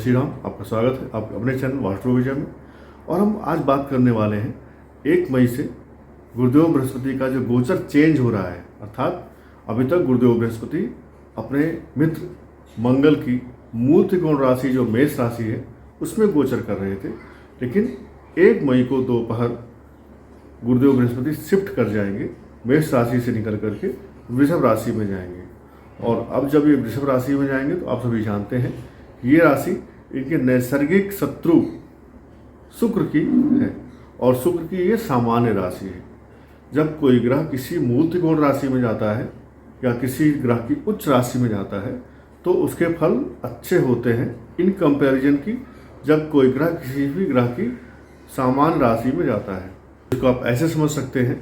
श्री राम। आपका स्वागत है आप अपने चैनल वास्तु विजय में। और हम आज बात करने वाले हैं 1 मई से गुरुदेव बृहस्पति का जो गोचर चेंज हो रहा है। अर्थात अभी तक गुरुदेव बृहस्पति अपने मित्र मंगल की मूल त्रिकोण राशि जो मेष राशि है उसमें गोचर कर रहे थे, लेकिन 1 मई को दोपहर गुरुदेव बृहस्पति शिफ्ट कर जाएंगे, मेष राशि से निकल करके वृषभ राशि में जाएंगे। और अब जब ये वृषभ राशि में जाएंगे तो आप सभी जानते हैं ये राशि इनके नैसर्गिक शत्रु शुक्र की है और शुक्र की ये सामान्य राशि है। जब कोई ग्रह किसी मूल त्रिकोण राशि में जाता है या किसी ग्रह की उच्च राशि में जाता है तो उसके फल अच्छे होते हैं इन कंपैरिजन की जब कोई ग्रह किसी भी ग्रह की सामान्य राशि में जाता है। इसको आप ऐसे समझ सकते हैं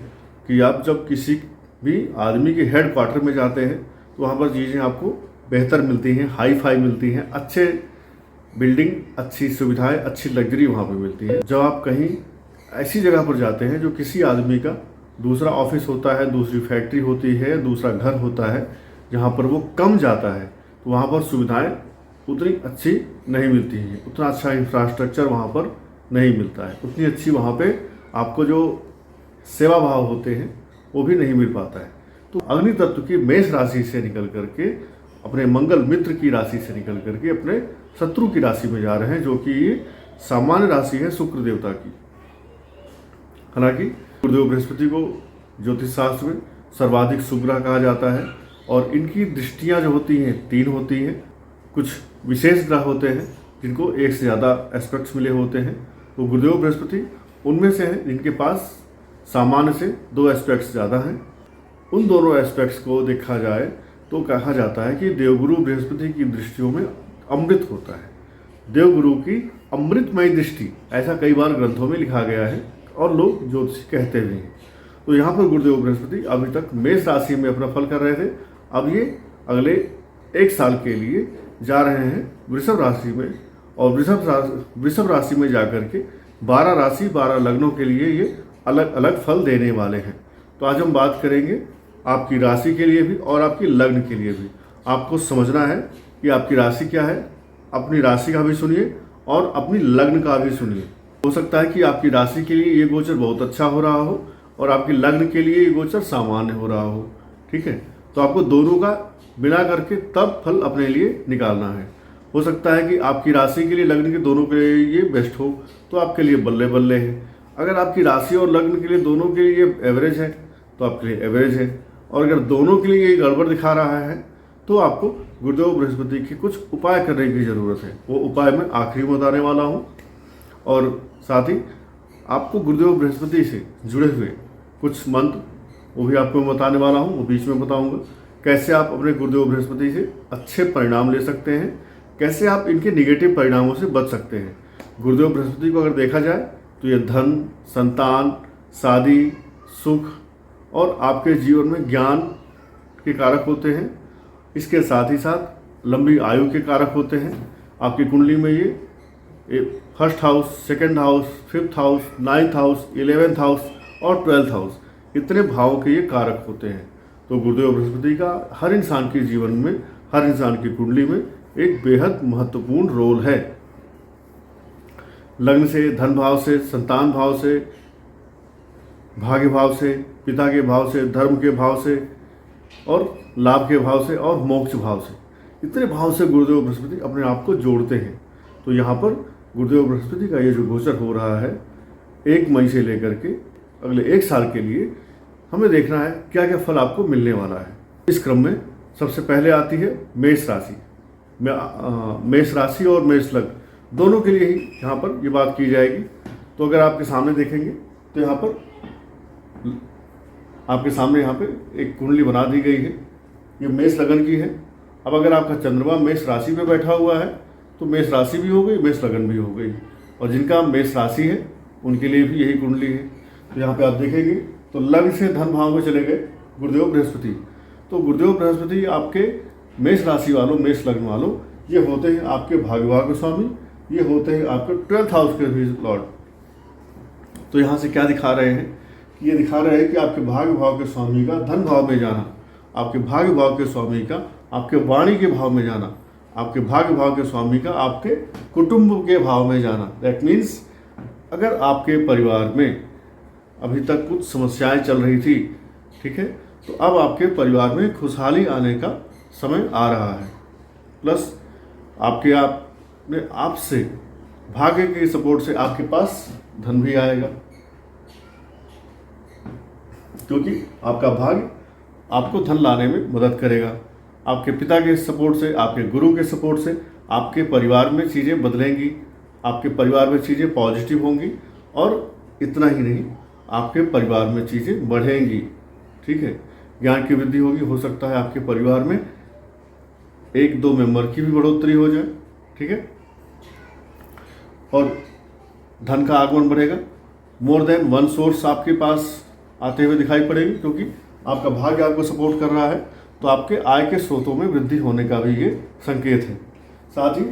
कि आप जब किसी भी आदमी के हेड क्वार्टर में जाते हैं तो वहाँ पर चीज़ें आपको बेहतर मिलती हैं, हाई फाई मिलती हैं, अच्छे बिल्डिंग, अच्छी सुविधाएं, अच्छी लग्जरी वहाँ पर मिलती है। जब आप कहीं ऐसी जगह पर जाते हैं जो किसी आदमी का दूसरा ऑफिस होता है, दूसरी फैक्ट्री होती है, दूसरा घर होता है, जहाँ पर वो कम जाता है तो वहाँ पर सुविधाएं उतनी अच्छी नहीं मिलती हैं, उतना अच्छा इंफ्रास्ट्रक्चर वहाँ पर नहीं मिलता है, उतनी अच्छी वहाँ पे आपको जो सेवा भाव होते हैं वो भी नहीं मिल पाता है। तो अग्नि तत्व की मेष राशि से निकल करके अपने मंगल मित्र की राशि से निकल करके अपने शत्रु की राशि में जा रहे हैं, जो कि ये सामान्य राशि है शुक्र देवता की। हालांकि गुरुदेव बृहस्पति को ज्योतिष शास्त्र में सर्वाधिक शुभ ग्रह कहा जाता है और इनकी दृष्टियां जो होती हैं 3 होती हैं। कुछ विशेष ग्रह होते हैं जिनको एक से ज़्यादा एस्पेक्ट्स मिले होते हैं, तो गुरुदेव बृहस्पति उनमें से हैं जिनके पास सामान्य से 2 एस्पेक्ट्स ज़्यादा हैं। उन दोनों एस्पेक्ट्स को देखा जाए तो कहा जाता है कि देवगुरु बृहस्पति की दृष्टियों में अमृत होता है। देवगुरु की अमृतमय दृष्टि, ऐसा कई बार ग्रंथों में लिखा गया है और लोग ज्योतिष कहते भी हैं। तो यहाँ पर गुरुदेव बृहस्पति अभी तक मेष राशि में अपना फल कर रहे थे, अब ये अगले 1 साल के लिए जा रहे हैं वृषभ राशि में और वृषभ राशि में जाकर के 12 राशि 12 लग्नों के लिए ये अलग अलग फल देने वाले हैं। तो आज हम बात करेंगे आपकी राशि के लिए भी और आपकी लग्न के लिए भी। आपको समझना है कि आपकी राशि क्या है, अपनी राशि का भी सुनिए और अपनी लग्न का भी सुनिए। हो सकता है कि आपकी राशि के लिए ये गोचर बहुत अच्छा हो रहा हो और आपकी लग्न के लिए ये गोचर सामान्य हो रहा हो, ठीक है। तो आपको दोनों का बिना करके तब फल अपने लिए निकालना है। हो सकता है कि आपकी राशि के लिए लग्न के दोनों के लिए ये बेस्ट हो तो आपके लिए बल्ले बल्ले है। अगर आपकी राशि और लग्न के लिए दोनों के लिए एवरेज है तो आपके लिए एवरेज है, और अगर दोनों के लिए ये गड़बड़ दिखा रहा है तो आपको गुरुदेव बृहस्पति के कुछ उपाय करने की ज़रूरत है। वो उपाय मैं आखिरी में बताने वाला हूँ और साथ ही आपको गुरुदेव बृहस्पति से जुड़े हुए कुछ मंत्र वो भी आपको मैं बताने वाला हूँ, वो बीच में बताऊँगा। कैसे आप अपने गुरुदेव बृहस्पति से अच्छे परिणाम ले सकते हैं, कैसे आप इनके निगेटिव परिणामों से बच सकते हैं। गुरुदेव बृहस्पति को अगर देखा जाए तो ये धन, संतान, शादी, सुख और आपके जीवन में ज्ञान के कारक होते हैं। इसके साथ ही साथ लंबी आयु के कारक होते हैं। आपकी कुंडली में ये 1st house, 2nd house, 5th house, 9th house, 11th house और 12th हाउस, इतने भावों के ये कारक होते हैं। तो गुरुदेव बृहस्पति का हर इंसान के जीवन में, हर इंसान की कुंडली में एक बेहद महत्वपूर्ण रोल है। लग्न से, धन भाव से, संतान भाव से, भाग्य भाव से, पिता के भाव से, धर्म के भाव से और लाभ के भाव से और मोक्ष भाव से, इतने भाव से गुरुदेव बृहस्पति अपने आप को जोड़ते हैं। तो यहाँ पर गुरुदेव बृहस्पति का ये जो गोचर हो रहा है 1 मई से लेकर के अगले 1 साल के लिए हमें देखना है क्या क्या फल आपको मिलने वाला है। इस क्रम में सबसे पहले आती है मेष राशि। मेष राशि और मेष लग्न दोनों के लिए ही यहाँ पर ये बात की जाएगी। तो अगर आपके सामने देखेंगे तो यहाँ पर आपके सामने यहाँ पे एक कुंडली बना दी गई है, ये मेष लगन की है। अब अगर आपका चंद्रमा मेष राशि पे बैठा हुआ है तो मेष राशि भी हो गई, मेष लगन भी हो गई, और जिनका मेष राशि है उनके लिए भी यही कुंडली है। तो यहाँ पे आप देखेंगे तो लग्न से धन भाव में चले गए गुरुदेव बृहस्पति। तो गुरुदेव बृहस्पति आपके मेष राशि वालों, मेष लग्न वालों, ये होते हैं आपके भाग्य भाव के स्वामी, ये होते हैं आपके 12th हाउस के भी लॉर्ड। तो यहाँ से क्या दिखा रहे हैं, ये दिखा रहे हैं कि आपके भाग्य भाव के स्वामी का धन भाव में जाना, आपके भाग्य भाव के स्वामी का आपके वाणी के भाव में जाना, आपके भाग्य भाव के स्वामी का आपके कुटुंब के भाव में जाना। दैट मीन्स अगर आपके परिवार में अभी तक कुछ समस्याएं चल रही थी, ठीक है, तो अब आपके परिवार में खुशहाली आने का समय आ रहा है। प्लस आपसे भाग्य के सपोर्ट से आपके पास धन भी आएगा, क्योंकि आपका भाग्य आपको धन लाने में मदद करेगा। आपके पिता के सपोर्ट से, आपके गुरु के सपोर्ट से आपके परिवार में चीज़ें बदलेंगी, आपके परिवार में चीज़ें पॉजिटिव होंगी, और इतना ही नहीं, आपके परिवार में चीज़ें बढ़ेंगी, ठीक है। ज्ञान की वृद्धि होगी, हो सकता है आपके परिवार में 1-2 मेंबर की भी बढ़ोतरी हो जाए, ठीक है, और धन का आगमन बढ़ेगा। मोर देन वन सोर्स आपके पास आते हुए दिखाई पड़ेगी, क्योंकि आपका भाग्य आपको सपोर्ट कर रहा है, तो आपके आय के स्रोतों में वृद्धि होने का भी ये संकेत है। साथ ही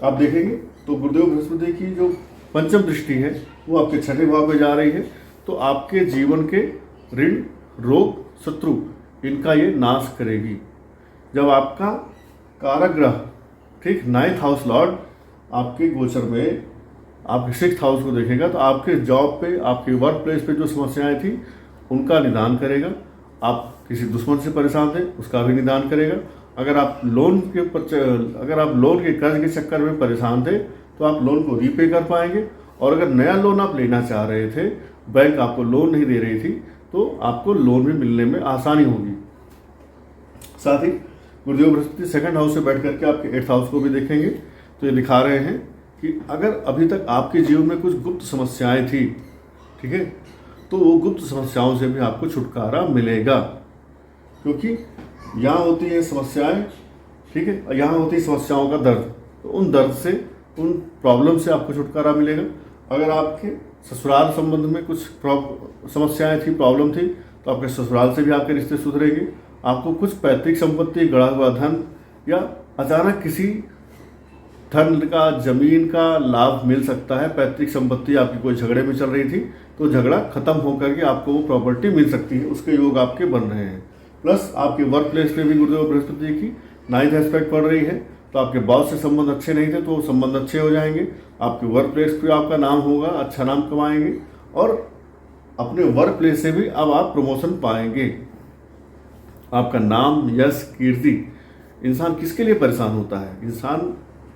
आप देखेंगे तो गुरुदेव बृहस्पति की जो पंचम दृष्टि है वो आपके छठे भाव में जा रही है, तो आपके जीवन के ऋण, रोग, शत्रु, इनका ये नाश करेगी। जब आपका कारक ग्रह, ठीक, 9th हाउस लॉर्ड आपके गोचर में आपके 6th हाउस को देखेगा, तो आपके जॉब पे, आपके वर्क प्लेस पे जो समस्याएं थी उनका निदान करेगा। आप किसी दुश्मन से परेशान थे, उसका भी निदान करेगा। अगर आप लोन के कर्ज के चक्कर में परेशान थे, तो आप लोन को रीपे कर पाएंगे। और अगर नया लोन आप लेना चाह रहे थे, बैंक आपको लोन नहीं दे रही थी, तो आपको लोन भी मिलने में आसानी होगी। साथ ही गुरुदेव बृहस्पति 2nd हाउस से बैठ करके आपके 8th हाउस को भी देखेंगे, तो ये दिखा रहे हैं कि अगर अभी तक आपके जीवन में कुछ गुप्त समस्याएं थी, ठीक है, तो वो गुप्त समस्याओं से भी आपको छुटकारा मिलेगा, क्योंकि यहाँ होती है समस्याएं, ठीक है, यहाँ होती है समस्याओं का दर्द, तो उन दर्द से, उन प्रॉब्लम से आपको छुटकारा मिलेगा। अगर आपके ससुराल संबंध में कुछ समस्याएं थी, प्रॉब्लम थी, तो आपके ससुराल से भी आपके रिश्ते सुधरेंगे। आपको कुछ पैतृक संपत्ति, गड़ा हुआ धन, या अचानक किसी धन का, जमीन का लाभ मिल सकता है। पैतृक संपत्ति आपकी कोई झगड़े में चल रही थी, तो झगड़ा खत्म होकर के आपको वो प्रॉपर्टी मिल सकती है, उसके योग आपके बन रहे हैं। प्लस आपके वर्क प्लेस पे भी गुरुदेव बृहस्पति की 9th एस्पेक्ट पड़ रही है, तो आपके बॉस से संबंध अच्छे नहीं थे, तो वो संबंध अच्छे हो जाएंगे। आपके वर्क प्लेस पे आपका नाम होगा, अच्छा नाम कमाएंगे, और अपने वर्क प्लेस से भी अब आप प्रमोशन पाएंगे। आपका नाम, यश, कीर्ति। इंसान किसके लिए परेशान होता है? इंसान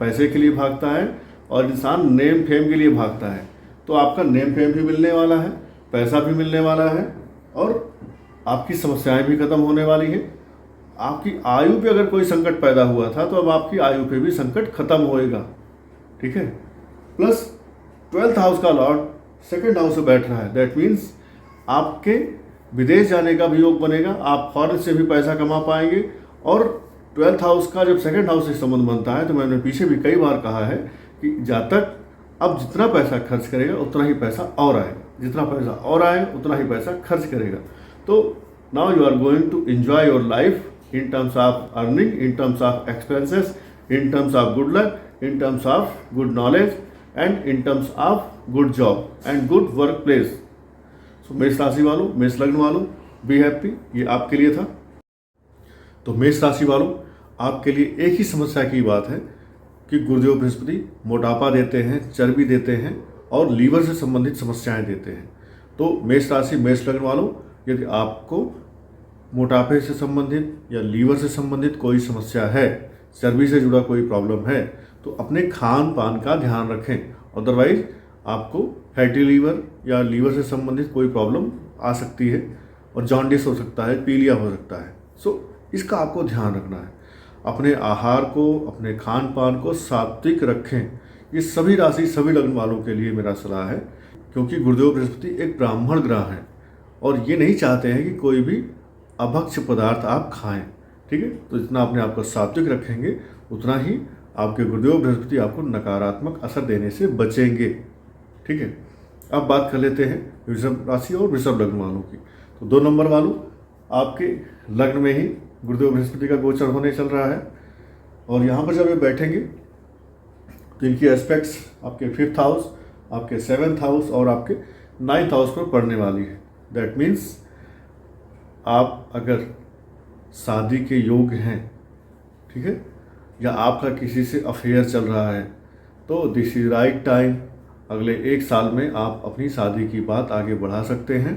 पैसे के लिए भागता है, और इंसान नेम फेम के लिए भागता है। तो आपका नेम फेम भी मिलने वाला है, पैसा भी मिलने वाला है, और आपकी समस्याएं भी खत्म होने वाली है। आपकी आयु पे अगर कोई संकट पैदा हुआ था, तो अब आपकी आयु पे भी संकट खत्म होएगा, ठीक है। प्लस 12th हाउस का लॉर्ड 2nd हाउस में बैठ रहा है। दैट मीन्स आपके विदेश जाने का भी योग बनेगा, आप फॉरेन से भी पैसा कमा पाएंगे। और 12th हाउस का जब 2nd हाउस से संबंध बनता है, तो मैंने पीछे भी कई बार कहा है कि जब तक अब जितना पैसा खर्च करेगा उतना ही पैसा और आएगा, जितना पैसा और आएगा उतना ही पैसा खर्च करेगा। तो now you are going to enjoy your life in terms of earning, in terms of expenses, in terms of good luck, in terms of good knowledge, and in terms of good job and good workplace. So मेष राशि वालों, मेष लग्न वालों, be happy, ये आपके लिए था। तो मेष राशि वालों, आपके लिए एक ही समस्या की बात है कि गुरुदेव बृहस्पति मोटापा देते हैं, चर्बी देते हैं, और लीवर से संबंधित समस्याएं देते हैं। तो मेष राशि, मेष लग्न वालों, यदि आपको मोटापे से संबंधित या लीवर से संबंधित कोई समस्या है, चर्बी से जुड़ा कोई प्रॉब्लम है, तो अपने खान पान का ध्यान रखें। अदरवाइज आपको फैटी लीवर या लीवर से संबंधित कोई प्रॉब्लम आ सकती है, और जॉन्डिस हो सकता है, पीलिया हो सकता है। सो इसका आपको ध्यान रखना है। अपने आहार को, अपने खान पान को सात्विक रखें। ये सभी राशि, सभी लग्न वालों के लिए मेरा सलाह है, क्योंकि गुरुदेव बृहस्पति एक ब्राह्मण ग्रह है, और ये नहीं चाहते हैं कि कोई भी अभक्ष्य पदार्थ आप खाएं, ठीक है। तो जितना अपने आप को सात्विक रखेंगे, उतना ही आपके गुरुदेव बृहस्पति आपको नकारात्मक असर देने से बचेंगे, ठीक है। अब बात कर लेते हैं वृषभ राशि और वृषभ लग्न वालों की। तो 2 नंबर वालों, आपके लग्न में ही गुरुदेव बृहस्पति का गोचर होने चल रहा है, और यहाँ पर जब ये बैठेंगे तो इनकी एस्पेक्ट्स आपके 5th हाउस, आपके 7th हाउस और आपके 9th हाउस पर पड़ने वाली है। दैट मीन्स आप अगर शादी के योग्य हैं, ठीक है, या आपका किसी से अफेयर चल रहा है, तो दिस इज राइट टाइम। अगले 1 साल में आप अपनी शादी की बात आगे बढ़ा सकते हैं।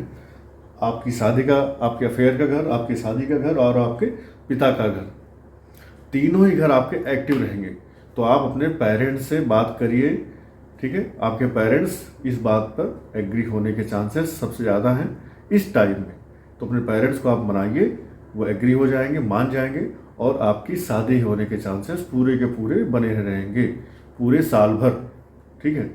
आपकी शादी का, आपके अफेयर का घर, आपकी शादी का घर और आपके पिता का घर, तीनों ही घर आपके एक्टिव रहेंगे। तो आप अपने पेरेंट्स से बात करिए, ठीक है। आपके पेरेंट्स इस बात पर एग्री होने के चांसेस सबसे ज़्यादा हैं इस टाइम में। तो अपने पेरेंट्स को आप मनाइए, वो एग्री हो जाएंगे, मान जाएंगे, और आपकी शादी होने के चांसेस पूरे के पूरे बने रहेंगे पूरे साल भर, ठीक है।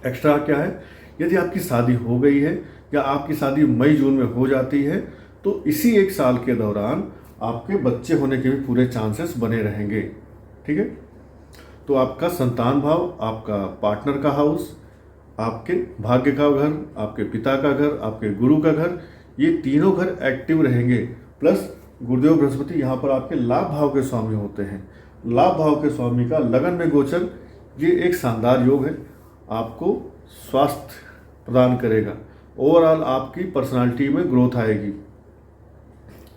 एक्स्ट्रा क्या है, यदि आपकी शादी हो गई है या आपकी शादी मई जून में हो जाती है, तो इसी 1 साल के दौरान आपके बच्चे होने के भी पूरे चांसेस बने रहेंगे, ठीक है। तो आपका संतान भाव, आपका पार्टनर का हाउस, आपके भाग्य का घर, आपके पिता का घर, आपके गुरु का घर, ये तीनों घर एक्टिव रहेंगे। प्लस गुरुदेव बृहस्पति यहाँ पर आपके लाभ भाव के स्वामी होते हैं। लाभ भाव के स्वामी का लगन में गोचर, ये एक शानदार योग है, आपको स्वास्थ्य प्रदान करेगा। ओवरऑल आपकी पर्सनालिटी में ग्रोथ आएगी।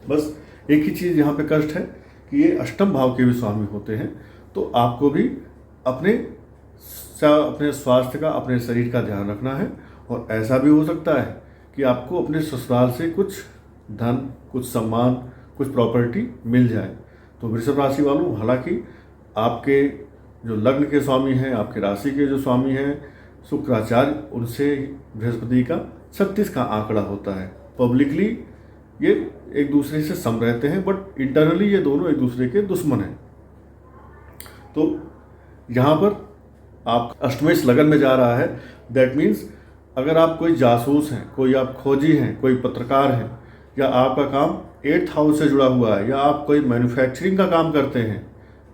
बस एक ही चीज़ यहाँ पे कष्ट है कि ये अष्टम भाव के भी स्वामी होते हैं, तो आपको भी अपने स्वास्थ्य का, अपने शरीर का ध्यान रखना है। और ऐसा भी हो सकता है कि आपको अपने ससुराल से कुछ धन, कुछ सम्मान, कुछ प्रॉपर्टी मिल जाए। तो वृषभ राशि वालों, हालांकि आपके जो लग्न के स्वामी हैं, आपके राशि के जो स्वामी हैं शुक्राचार्य, उनसे बृहस्पति का 36 का आंकड़ा होता है। पब्लिकली ये एक दूसरे से सम रहते हैं, बट इंटरनली ये दोनों एक दूसरे के दुश्मन हैं। तो यहाँ पर आप अष्टमेश लगन में जा रहा है, दैट मीन्स अगर आप कोई जासूस हैं, कोई आप खोजी हैं, कोई पत्रकार हैं, या आपका काम 8th हाउस से जुड़ा हुआ है, या आप कोई मैन्युफैक्चरिंग का काम करते हैं,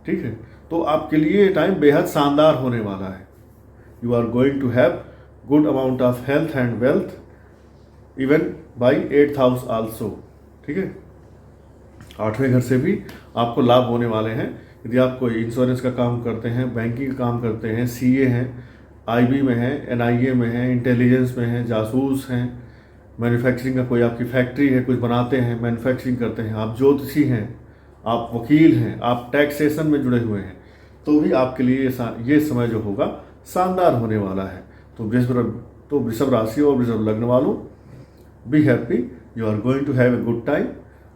ठीक है, तो आपके लिए ये टाइम बेहद शानदार होने वाला है। You are going to have good amount of health and wealth even by 8th house also, ठीक है। 8वें घर से भी आपको लाभ होने वाले हैं। यदि आप कोई इंश्योरेंस का काम करते हैं, बैंकिंग का काम करते हैं, सीए हैं, आईबी में हैं, एनआईए में हैं, इंटेलिजेंस में हैं, जासूस हैं, मैन्युफैक्चरिंग का कोई आपकी फैक्ट्री है, कुछ बनाते हैं, मैन्युफैक्चरिंग करते हैं, आप ज्योतिषी हैं, आप वकील हैं, आप टैक्सेशन में जुड़े हुए हैं, तो भी आपके लिए ये समय जो होगा शानदार होने वाला है। तो वृषभ राशि और वृषभ लग्न वालों, be happy, you are going to have a good time.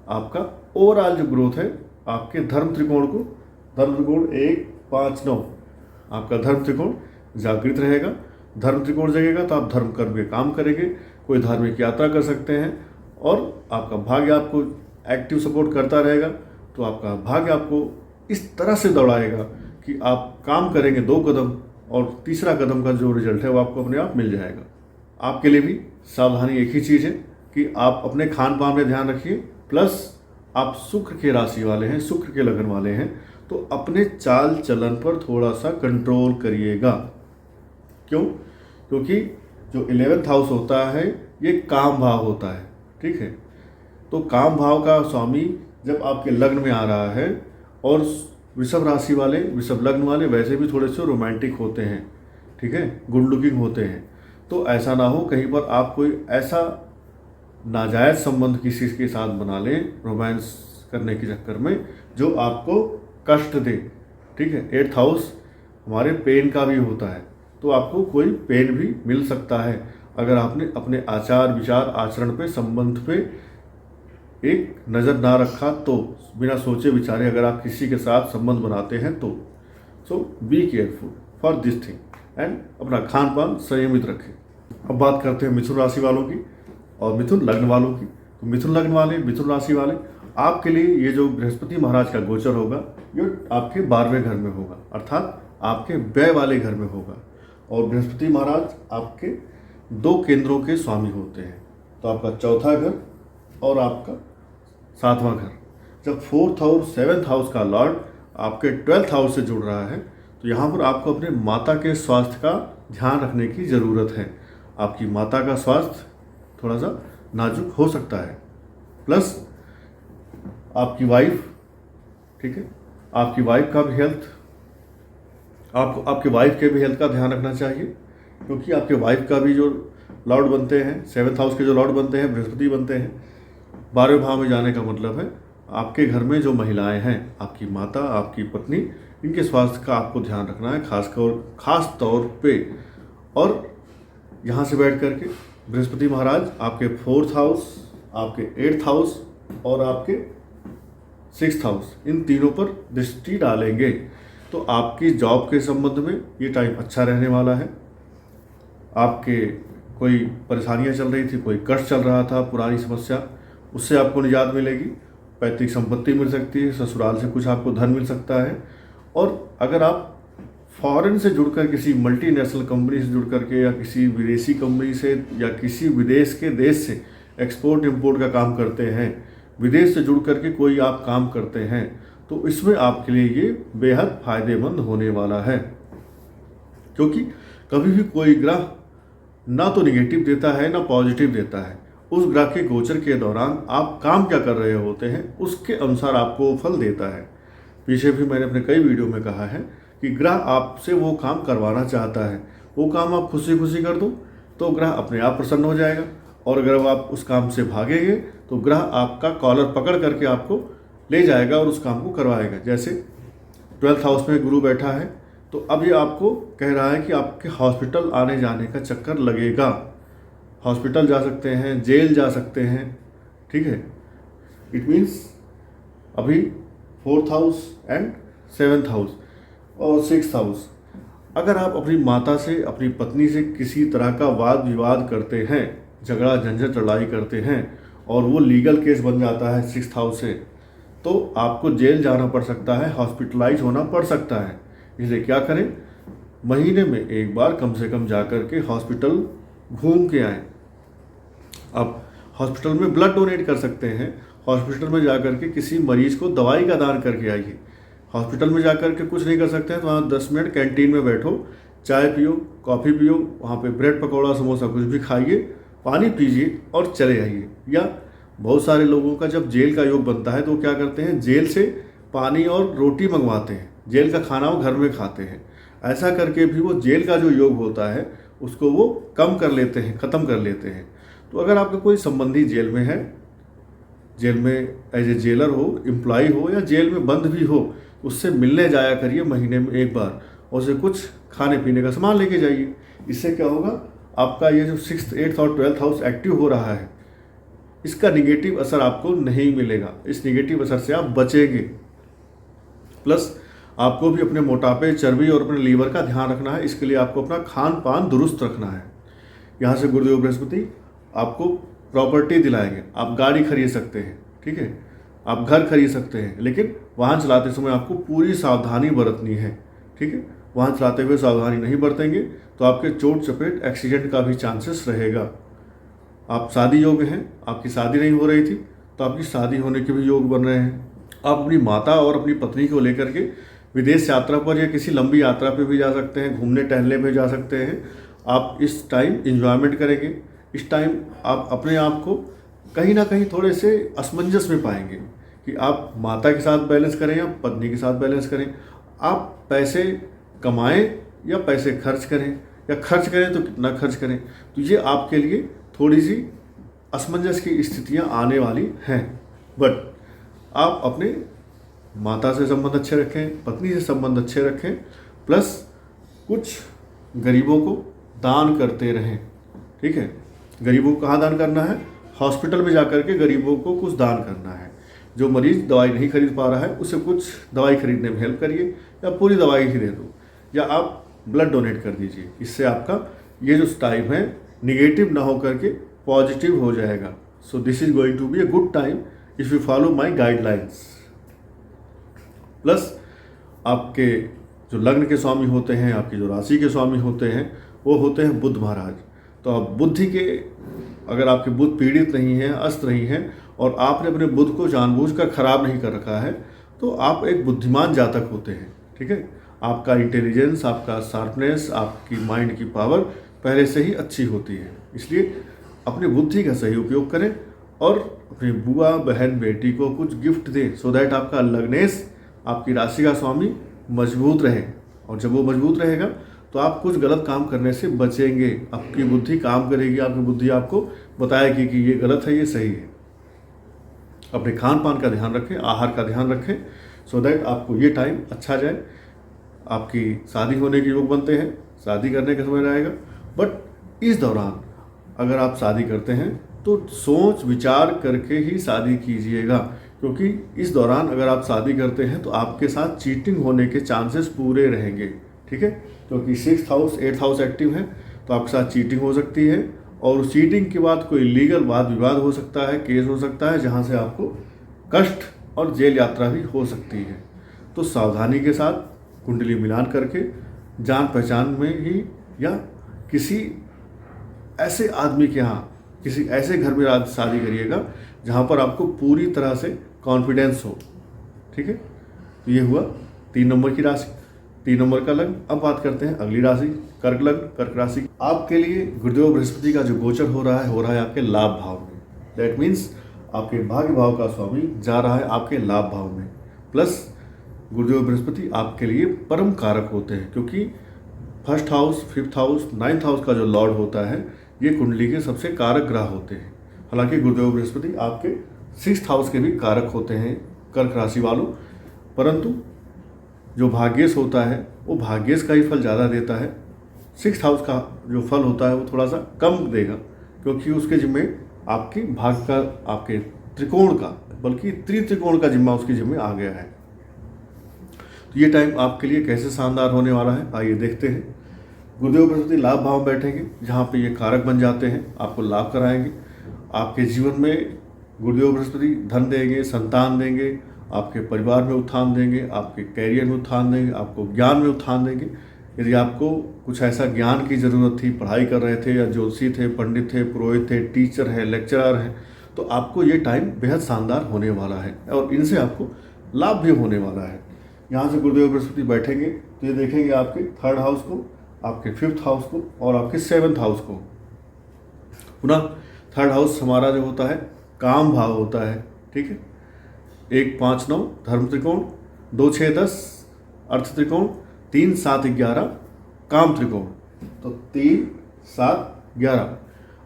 आपका ओवरऑल जो ग्रोथ है, आपके धर्म त्रिकोण 1, 5, 9, आपका धर्म त्रिकोण जागृत रहेगा। धर्म त्रिकोण जगेगा तो आप धर्म कर्म के काम करेंगे, कोई धार्मिक यात्रा कर सकते हैं, और आपका भाग्य आपको एक्टिव सपोर्ट करता रहेगा। तो आपका भाग्य आपको इस तरह से दौड़ाएगा कि आप काम करेंगे 2 कदम, और तीसरा कदम का जो रिजल्ट है वो आपको अपने आप मिल जाएगा। आपके लिए भी सावधानी एक ही चीज़ है कि आप अपने खान पान में ध्यान रखिए। प्लस आप शुक्र के राशि वाले हैं, शुक्र के लगन वाले हैं, तो अपने चाल चलन पर थोड़ा सा कंट्रोल करिएगा। क्यों? क्योंकि जो 11th हाउस होता है ये काम भाव होता है, ठीक है। तो काम भाव का स्वामी जब आपके लग्न में आ रहा है, और वृषभ राशि वाले, वृषभ लग्न वाले वैसे भी थोड़े से रोमांटिक होते हैं, ठीक है, गुड लुकिंग होते हैं। तो ऐसा ना हो कहीं पर आप कोई ऐसा नाजायज़ संबंध किसी के साथ बना लें रोमांस करने के चक्कर में, जो आपको कष्ट दे, ठीक है। 8th हाउस हमारे पेन का भी होता है, तो आपको कोई पेन भी मिल सकता है अगर आपने अपने आचार विचार आचरण पे, संबंध पे एक नज़र ना रखा। तो बिना सोचे विचारे अगर आप किसी के साथ संबंध बनाते हैं तो so be careful for this thing, and अपना खान पान संयमित रखें। अब बात करते हैं मिथुन राशि वालों की और मिथुन लग्न वालों की। तो मिथुन लग्न वाले, मिथुन राशि वाले, आपके लिए ये जो बृहस्पति महाराज का गोचर होगा, ये आपके 12वें घर में होगा, अर्थात आपके व्यय वाले घर में होगा। और बृहस्पति महाराज आपके 2 केंद्रों के स्वामी होते हैं, तो आपका 4था घर और आपका 7वां घर। जब 4th और 7th हाउस का लॉर्ड आपके 12th हाउस से जुड़ रहा है, तो यहाँ पर आपको अपने माता के स्वास्थ्य का ध्यान रखने की ज़रूरत है। आपकी माता का स्वास्थ्य थोड़ा सा नाजुक हो सकता है। प्लस आपकी वाइफ, ठीक है, आपकी वाइफ का भी हेल्थ, आपको आपके वाइफ के भी हेल्थ का ध्यान रखना चाहिए, क्योंकि आपके वाइफ का भी जो लॉर्ड बनते हैं, 7th हाउस के जो लॉर्ड बनते हैं, बृहस्पति बनते हैं। 12वें भाव में जाने का मतलब है आपके घर में जो महिलाएं हैं, आपकी माता, आपकी पत्नी, इनके स्वास्थ्य का आपको ध्यान रखना है खास तौर पे। और यहाँ से बैठ करके बृहस्पति महाराज आपके 4th हाउस, आपके 8th हाउस और आपके 6th हाउस, इन तीनों पर दृष्टि डालेंगे। तो आपकी जॉब के संबंध में ये टाइम अच्छा रहने वाला है। आपके कोई परेशानियां चल रही थी, कोई कष्ट चल रहा था, पुरानी समस्या, उससे आपको निजात मिलेगी। पैतृक संपत्ति मिल सकती है, ससुराल से कुछ आपको धन मिल सकता है। और अगर आप फॉरेन से जुड़कर, किसी मल्टीनेशनल कंपनी से जुड़ करके, या किसी विदेशी कंपनी से, या किसी विदेश के देश से एक्सपोर्ट इंपोर्ट का काम करते हैं, विदेश से जुड़ करके कोई आप काम करते हैं, तो इसमें आपके लिए ये बेहद फायदेमंद होने वाला है। क्योंकि कभी भी कोई ग्रह ना तो निगेटिव देता है ना पॉजिटिव देता है। उस ग्रह के गोचर के दौरान आप काम क्या कर रहे होते हैं, उसके अनुसार आपको फल देता है। पीछे भी मैंने अपने कई वीडियो में कहा है कि ग्रह आपसे वो काम करवाना चाहता है, वो काम आप खुशी खुशी कर दो तो ग्रह अपने आप प्रसन्न हो जाएगा। और अगर आप उस काम से भागेंगे तो ग्रह आपका कॉलर पकड़ करके आपको ले जाएगा और उस काम को करवाएगा। जैसे 12th हाउस में गुरु बैठा है, तो अब ये आपको कह रहा है कि आपके हॉस्पिटल आने जाने का चक्कर लगेगा। हॉस्पिटल जा सकते हैं, जेल जा सकते हैं, ठीक है। इट मीन्स अभी 4th house and 7th house और 6th हाउस, अगर आप अपनी माता से, अपनी पत्नी से किसी तरह का वाद विवाद करते हैं, झगड़ा झंझट लड़ाई करते हैं, और वो लीगल केस बन जाता है 6th हाउस से, तो आपको जेल जाना पड़ सकता है, हॉस्पिटलाइज होना पड़ सकता है। इसलिए क्या करें, महीने में एक बार कम से कम जाकर के हॉस्पिटल घूम के आएँ। आप हॉस्पिटल में ब्लड डोनेट कर सकते हैं, हॉस्पिटल में जाकर के किसी मरीज को दवाई का दान करके आइए। हॉस्पिटल में जाकर के कुछ नहीं कर सकते हैं तो वहाँ 10 मिनट कैंटीन में बैठो, चाय पियो, कॉफ़ी पियो, वहाँ पे ब्रेड पकौड़ा समोसा कुछ भी खाइए, पानी पीजिए और चले आइए। या बहुत सारे लोगों का जब जेल का योग बनता है तो क्या करते हैं, जेल से पानी और रोटी मंगवाते हैं, जेल का खाना वो घर में खाते हैं। ऐसा करके भी वो जेल का जो योग होता है उसको वो कम कर लेते हैं, ख़त्म कर लेते हैं। तो अगर आपका कोई संबंधी जेल में है, जेल में एज ए जेलर हो, एम्प्लॉय हो, या जेल में बंद भी हो, उससे मिलने जाया करिए महीने में एक बार, और उसे कुछ खाने पीने का सामान लेके जाइए। इससे क्या होगा, आपका ये जो 6th, 8th और 12th हाउस एक्टिव हो रहा है, इसका निगेटिव असर आपको नहीं मिलेगा। इस निगेटिव असर से आप बचेंगे। प्लस आपको भी अपने मोटापे, चर्बी और अपने लीवर का ध्यान रखना है। इसके लिए आपको अपना खान पान दुरुस्त रखना है। यहाँ से गुरुदेव बृहस्पति आपको प्रॉपर्टी दिलाएंगे, आप गाड़ी खरीद सकते हैं, ठीक है, आप घर खरीद सकते हैं, लेकिन वाहन चलाते समय आपको पूरी सावधानी बरतनी है, ठीक है। वाहन चलाते हुए सावधानी नहीं बरतेंगे तो आपके चोट चपेट, एक्सीडेंट का भी चांसेस रहेगा। आप शादी योग्य हैं, आपकी शादी नहीं हो रही थी तो आपकी शादी होने के भी योग बन रहे हैं। आप अपनी माता और अपनी पत्नी को लेकर के विदेश यात्रा पर या किसी लंबी यात्रा पर भी जा सकते हैं, घूमने टहलने पे जा सकते हैं। आप इस टाइम इंजॉयमेंट करेंगे। इस टाइम आप अपने आप को कहीं ना कहीं थोड़े से असमंजस में पाएंगे कि आप माता के साथ बैलेंस करें या पत्नी के साथ बैलेंस करें, आप पैसे कमाएं या पैसे खर्च करें, या खर्च करें तो कितना खर्च करें। तो ये आपके लिए थोड़ी सी असमंजस की स्थितियां आने वाली हैं। बट आप अपने माता से संबंध अच्छे रखें, पत्नी से संबंध अच्छे रखें, प्लस कुछ गरीबों को दान करते रहें, ठीक है। गरीबों को कहाँ दान करना है, हॉस्पिटल में जाकर के गरीबों को कुछ दान करना है। जो मरीज दवाई नहीं खरीद पा रहा है उसे कुछ दवाई खरीदने में हेल्प करिए, या पूरी दवाई ही दे दो, या आप ब्लड डोनेट कर दीजिए। इससे आपका ये जो टाइम है निगेटिव ना हो करके पॉजिटिव हो जाएगा। So this is going to be a good time if you follow my guidelines. Plus आपके जो लग्न के स्वामी होते हैं, आपकी जो राशि के स्वामी होते हैं, वो होते हैं बुध महाराज। तो आप बुद्धि के, अगर आपके बुध पीड़ित नहीं हैं, अस्त नहीं हैं, और आपने अपने बुध को जानबूझकर खराब नहीं कर रखा है, तो आप एक बुद्धिमान जातक होते हैं, ठीक है। आपका इंटेलिजेंस, आपका शार्पनेस, आपकी माइंड की पावर पहले से ही अच्छी होती है। इसलिए अपनी बुद्धि का सही उपयोग करें और अपनी बुआ, बहन, बेटी को कुछ गिफ्ट दें, सो दैट आपका लग्नेश, आपकी राशि का स्वामी मजबूत रहे। और जब वो मजबूत रहेगा तो आप कुछ गलत काम करने से बचेंगे। आपकी बुद्धि काम करेगी, आपकी बुद्धि आपको बताएगी कि ये गलत है, ये सही है। अपने खान पान का ध्यान रखें, आहार का ध्यान रखें, सो दैट आपको ये टाइम अच्छा जाए। आपकी शादी होने के योग बनते हैं, शादी करने का समय रहेगा। बट इस दौरान अगर आप शादी करते हैं तो सोच विचार करके ही शादी कीजिएगा, क्योंकि इस दौरान अगर आप शादी करते हैं तो आपके साथ चीटिंग होने के चांसेस पूरे रहेंगे। ठीक है, क्योंकि 6th house 8th house active है, तो आपके साथ चीटिंग हो सकती है, और उस चीटिंग के बाद कोई लीगल वाद विवाद हो सकता है, केस हो सकता है, जहाँ से आपको कष्ट और जेल यात्रा भी हो सकती है। तो सावधानी के साथ कुंडली मिलान करके जान पहचान में ही या किसी ऐसे आदमी के यहाँ, किसी ऐसे घर में आज शादी करिएगा जहाँ पर आपको पूरी तरह से कॉन्फिडेंस हो। ठीक है, तो ये हुआ 3 नंबर की राशि, 3 नंबर का लग्न। अब बात करते हैं अगली राशि, कर्क लग्न, कर्क राशि। आपके लिए गुरुदेव बृहस्पति का जो गोचर हो रहा है आपके लाभ भाव में। दैट मीन्स आपके भाग्य भाव का स्वामी जा रहा है आपके लाभ भाव में। प्लस गुरुदेव बृहस्पति आपके लिए परम कारक होते हैं, क्योंकि 1st house 5th house 9th house का जो लॉर्ड होता है ये कुंडली के सबसे कारक ग्रह होते हैं। हालांकि गुरुदेव बृहस्पति आपके 6th हाउस के भी कारक होते हैं कर्क राशि वालों, परंतु जो भाग्येश होता है वो भाग्येश का ही फल ज़्यादा देता है। 6th हाउस का जो फल होता है वो थोड़ा सा कम देगा, क्योंकि उसके जिम्मे आपकी भाग्य का, आपके त्रिकोण का, बल्कि त्रिकोण का जिम्मा उसके जिम्मे आ गया है। तो ये टाइम आपके लिए कैसे शानदार होने वाला है, आइए देखते हैं। गुरुदेव बृहस्पति लाभ भाव में बैठेंगे, जहाँ पे ये कारक बन जाते हैं, आपको लाभ कराएंगे। आपके जीवन में गुरुदेव बृहस्पति धन देंगे, संतान देंगे, आपके परिवार में उत्थान देंगे, आपके कैरियर में उत्थान देंगे, आपको ज्ञान में उत्थान देंगे। यदि आपको कुछ ऐसा ज्ञान की ज़रूरत थी, पढ़ाई कर रहे थे, या ज्योतिषी थे, पंडित थे, पुरोहित थे, टीचर है, लेक्चरर हैं, तो आपको ये टाइम बेहद शानदार होने वाला है और इनसे आपको लाभ भी होने वाला है। यहाँ से गुरुदेव बृहस्पति बैठेंगे तो ये देखेंगे आपके 3rd हाउस को, आपके 5th हाउस को और आपके 7th हाउस को। पुनः 3rd हाउस हमारा जो होता है काम भाव होता है। ठीक है, 1 5 9 धर्म त्रिकोण, 2 6 10 अर्थ त्रिकोण, 3 7 11 काम त्रिकोण। तो 3 7 11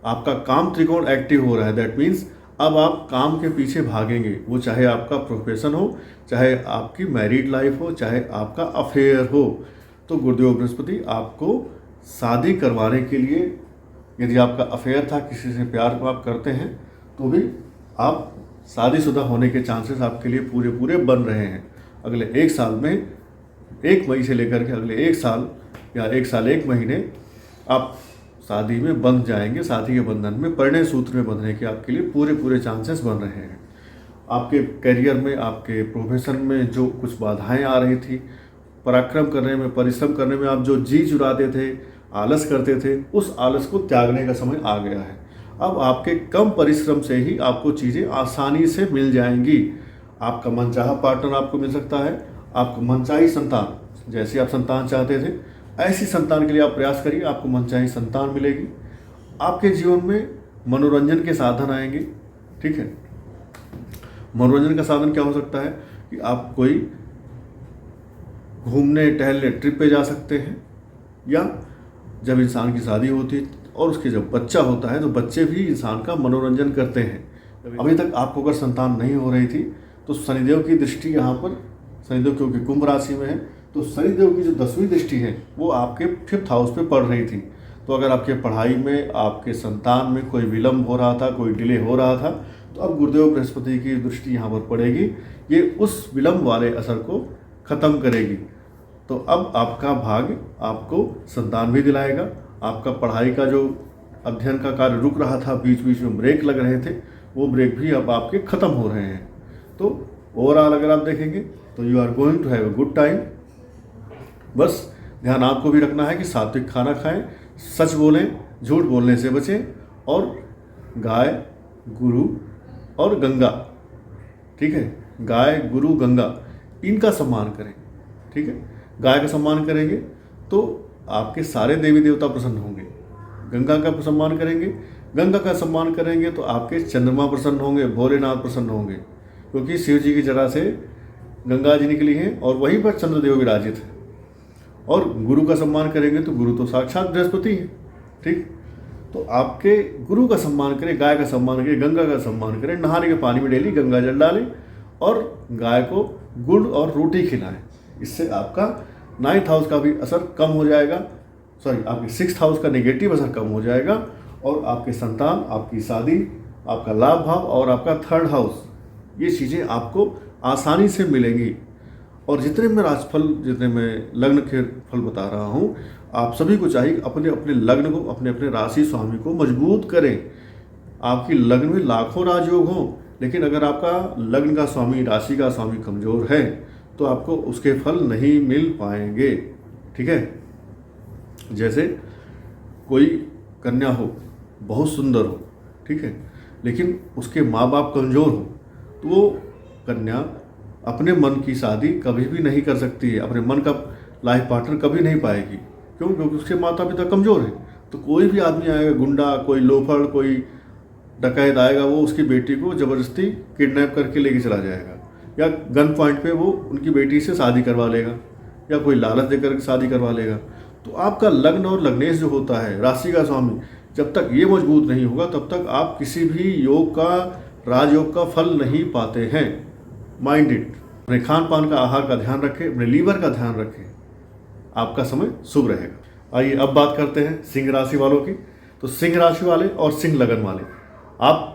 आपका काम त्रिकोण एक्टिव हो रहा है। दैट मीन्स अब आप काम के पीछे भागेंगे, वो चाहे आपका प्रोफेशन हो, चाहे आपकी मैरिड लाइफ हो, चाहे आपका अफेयर हो। तो गुरुदेव बृहस्पति आपको शादी करवाने के लिए, यदि आपका अफेयर था, किसी से प्यार को आप करते हैं, तो भी आप शादीशुदा होने के चांसेस आपके लिए पूरे पूरे बन रहे हैं। अगले 1 साल में, 1 मई से लेकर के अगले 1 साल या 1 साल 1 महीने आप शादी में बंध जाएंगे, शादी के बंधन में, परिणय सूत्र में बंधने के आपके लिए पूरे पूरे चांसेस बन रहे हैं। आपके करियर में, आपके प्रोफेशन में जो कुछ बाधाएं आ रही थी, पराक्रम करने में, परिश्रम करने में आप जो जी चुराते थे, आलस करते थे, उस आलस को त्यागने का समय आ गया है। अब आपके कम परिश्रम से ही आपको चीज़ें आसानी से मिल जाएंगी। आपका मनचाहा पार्टनर आपको मिल सकता है, आपको मनचाही संतान, जैसे आप संतान चाहते थे ऐसी संतान के लिए आप प्रयास करिए, आपको मनचाही संतान मिलेगी। आपके जीवन में मनोरंजन के साधन आएंगे। ठीक है, मनोरंजन का साधन क्या हो सकता है कि आप कोई घूमने टहलने ट्रिप पे जा सकते हैं, या जब इंसान की शादी होती है और उसके जब बच्चा होता है तो बच्चे भी इंसान का मनोरंजन करते हैं। अभी तक आपको अगर संतान नहीं हो रही थी तो शनिदेव की दृष्टि यहाँ पर, शनिदेव क्योंकि कुंभ राशि में है, तो शनिदेव की जो 10वीं दृष्टि है वो आपके 5th हाउस पे पड़ रही थी। तो अगर आपके पढ़ाई में, आपके संतान में कोई विलम्ब हो रहा था, कोई डिले हो रहा था, तो अब गुरुदेव बृहस्पति की दृष्टि यहाँ पर पड़ेगी, ये उस विलम्ब वाले असर को खत्म करेगी। तो अब आपका भाग्य आपको संतान भी दिलाएगा। आपका पढ़ाई का जो अध्ययन का कार्य रुक रहा था, बीच बीच में ब्रेक लग रहे थे, वो ब्रेक भी अब आपके ख़त्म हो रहे हैं। तो ओवरऑल अगर आप देखेंगे तो you are going to have a good time. बस ध्यान आपको भी रखना है कि सात्विक खाना खाएं, सच बोलें, झूठ बोलने से बचें, और गाय, गुरु और गंगा, ठीक है, गाय, गुरु, गंगा, इनका सम्मान करें। ठीक है, गाय का सम्मान करेंगे तो आपके सारे देवी देवता प्रसन्न होंगे। गंगा का सम्मान करेंगे, गंगा का सम्मान करेंगे तो आपके चंद्रमा प्रसन्न होंगे, भोलेनाथ प्रसन्न होंगे, क्योंकि शिव जी की जगह से गंगा जी निकली हैं और वहीं पर चंद्रदेव विराजित है। और गुरु का सम्मान करेंगे तो गुरु तो साक्षात बृहस्पति है। ठीक, तो आपके गुरु का सम्मान करें, गाय का सम्मान करें, गंगा का सम्मान करें, नहाने के पानी में डेली गंगा जल डालें और गाय को गुड़ और रोटी खिलाएं। इससे आपका 9th हाउस का भी असर कम हो जाएगा, आपके 6th हाउस का नेगेटिव असर कम हो जाएगा और आपके संतान, आपकी शादी, आपका लाभ भाव और आपका 3rd हाउस, ये चीज़ें आपको आसानी से मिलेंगी। और जितने मैं राशिफल, जितने मैं लग्न के फल बता रहा हूँ, आप सभी को चाहिए अपने अपने लग्न को, अपने अपने राशि स्वामी को मजबूत करें। आपकी लग्न में लाखों राजयोग हों, लेकिन अगर आपका लग्न का स्वामी, राशि का स्वामी कमज़ोर है तो आपको उसके फल नहीं मिल पाएंगे। ठीक है, जैसे कोई कन्या हो, बहुत सुंदर हो, ठीक है, लेकिन उसके माँ बाप कमज़ोर हो, तो वो कन्या अपने मन की शादी कभी भी नहीं कर सकती है, अपने मन का लाइफ पार्टनर कभी नहीं पाएगी। क्यों? क्योंकि उसके माता पिता कमज़ोर हैं। तो कोई भी आदमी आएगा, गुंडा, कोई लोफड़, कोई डकैत आएगा, वो उसकी बेटी को ज़बरदस्ती किडनैप करके लेके चला जाएगा, या गन पॉइंट पे वो उनकी बेटी से शादी करवा लेगा, या कोई लालच देकर शादी करवा लेगा। तो आपका लग्न और लग्नेश जो होता है, राशि का स्वामी, जब तक ये मजबूत नहीं होगा तब तक आप किसी भी योग का, राजयोग का फल नहीं पाते हैं। Mind it. अपने खान पान का, आहार का ध्यान रखें, अपने लीवर का ध्यान रखें, आपका समय शुभ रहेगा। आइए अब बात करते हैं सिंह राशि वालों की। तो सिंह राशि वाले और सिंह लगन वाले, आप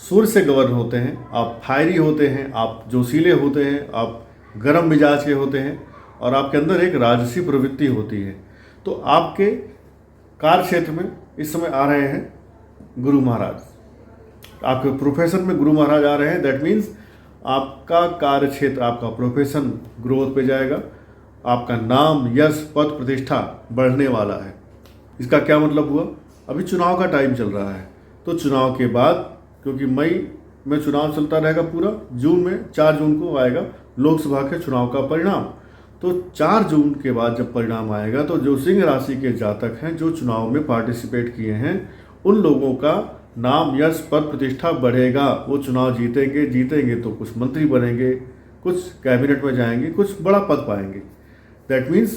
सूर्य से गवर्न होते हैं, आप फायरी होते हैं, आप जोशीले होते हैं, आप गर्म मिजाज के होते हैं और आपके अंदर एक राजसी प्रवृत्ति होती है। तो आपके कार्य क्षेत्र में इस समय आ रहे हैं गुरु महाराज, आपके प्रोफेशन में गुरु महाराज आ रहे हैं। दैट मीन्स आपका कार्य क्षेत्र, आपका प्रोफेशन ग्रोथ पे जाएगा, आपका नाम, यश, पद, प्रतिष्ठा बढ़ने वाला है। इसका क्या मतलब हुआ? अभी चुनाव का टाइम चल रहा है, तो चुनाव के बाद, क्योंकि मई में चुनाव चलता रहेगा पूरा, जून में 4 जून को आएगा लोकसभा के चुनाव का परिणाम। तो 4 जून के बाद जब परिणाम आएगा तो जो सिंह राशि के जातक हैं, जो चुनाव में पार्टिसिपेट किए हैं, उन लोगों का नाम, यश, पद, प्रतिष्ठा बढ़ेगा। वो चुनाव जीतेंगे तो कुछ मंत्री बनेंगे, कुछ कैबिनेट में जाएंगे, कुछ बड़ा पद पाएंगे। दैट मीन्स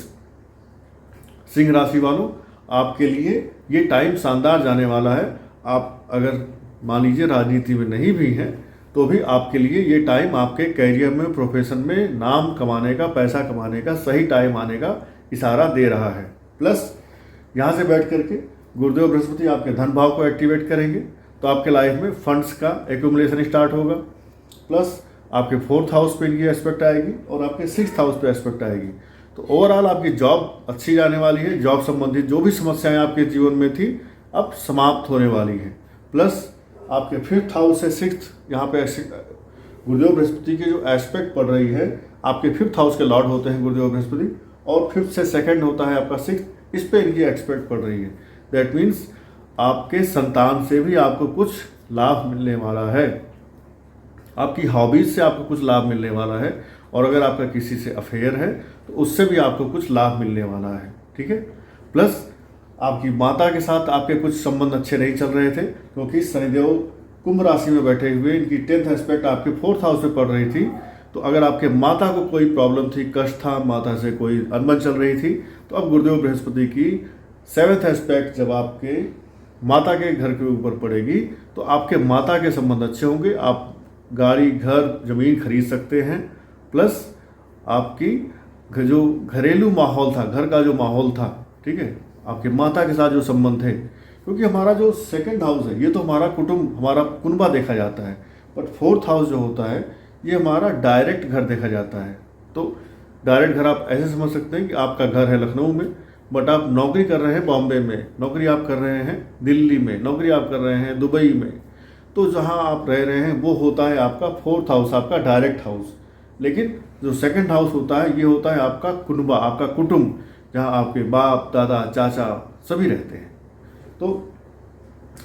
सिंह राशि वालों, आपके लिए ये टाइम शानदार जाने वाला है। आप अगर मान लीजिए राजनीति में नहीं भी हैं तो भी आपके लिए ये टाइम आपके कैरियर में, प्रोफेशन में नाम कमाने का, पैसा कमाने का सही टाइम आने का इशारा दे रहा है। प्लस यहाँ से बैठ करके गुरुदेव बृहस्पति आपके धन भाव को एक्टिवेट करेंगे, तो आपके लाइफ में फंड्स का एक्यूमुलेशन स्टार्ट होगा। प्लस आपके 4th हाउस पे इनकी एस्पेक्ट आएगी और आपके 6th हाउस पे एस्पेक्ट आएगी। तो ओवरऑल आपकी जॉब अच्छी जाने वाली है। जॉब संबंधित जो भी समस्याएं आपके जीवन में थी अब समाप्त होने वाली हैं। प्लस आपके 5th हाउस से 6th, यहाँ पे गुरुदेव बृहस्पति की जो एस्पेक्ट पड़ रही है, आपके 5th हाउस के लॉर्ड होते हैं गुरुदेव बृहस्पति, और 5th से 2nd होता है आपका 6th, इस पे इनकी एक्सपेक्ट पड़ रही है। दैट मीन्स आपके संतान से भी आपको कुछ लाभ मिलने वाला है, आपकी हॉबीज से आपको कुछ लाभ मिलने वाला है, और अगर आपका किसी से अफेयर है तो उससे भी आपको कुछ लाभ मिलने वाला है। ठीक है। प्लस आपकी माता के साथ आपके कुछ संबंध अच्छे नहीं चल रहे थे, क्योंकि शनिदेव कुंभ राशि में बैठे हुए, इनकी 10th एस्पेक्ट आपके 4th हाउस में पड़ रही थी। तो अगर आपके माता को कोई प्रॉब्लम थी, कष्ट था, माता से कोई अनबन चल रही थी, तो अब गुरुदेव बृहस्पति की 7th एस्पेक्ट जब आपके माता के घर के ऊपर पड़ेगी तो आपके माता के संबंध अच्छे होंगे, आप गाड़ी, घर, ज़मीन खरीद सकते हैं। प्लस आपकी जो घरेलू माहौल था, घर का जो माहौल था, ठीक है, आपके माता के साथ जो संबंध थे, क्योंकि हमारा जो 2nd हाउस है ये तो हमारा कुटुंब, हमारा कुनबा देखा जाता है, बट 4th हाउस जो होता है ये हमारा डायरेक्ट घर देखा जाता है। तो डायरेक्ट घर आप ऐसे समझ सकते हैं कि आपका घर है लखनऊ में, बट आप नौकरी कर रहे हैं बॉम्बे में, नौकरी आप कर रहे हैं दिल्ली में, नौकरी आप कर रहे हैं दुबई में, तो जहाँ आप रह रहे हैं वो होता है आपका 4th हाउस, आपका डायरेक्ट हाउस। लेकिन जो 2nd हाउस होता है ये होता है आपका कुनबा, आपका कुटुंब, जहाँ आपके बाप, दादा, चाचा सभी रहते हैं। तो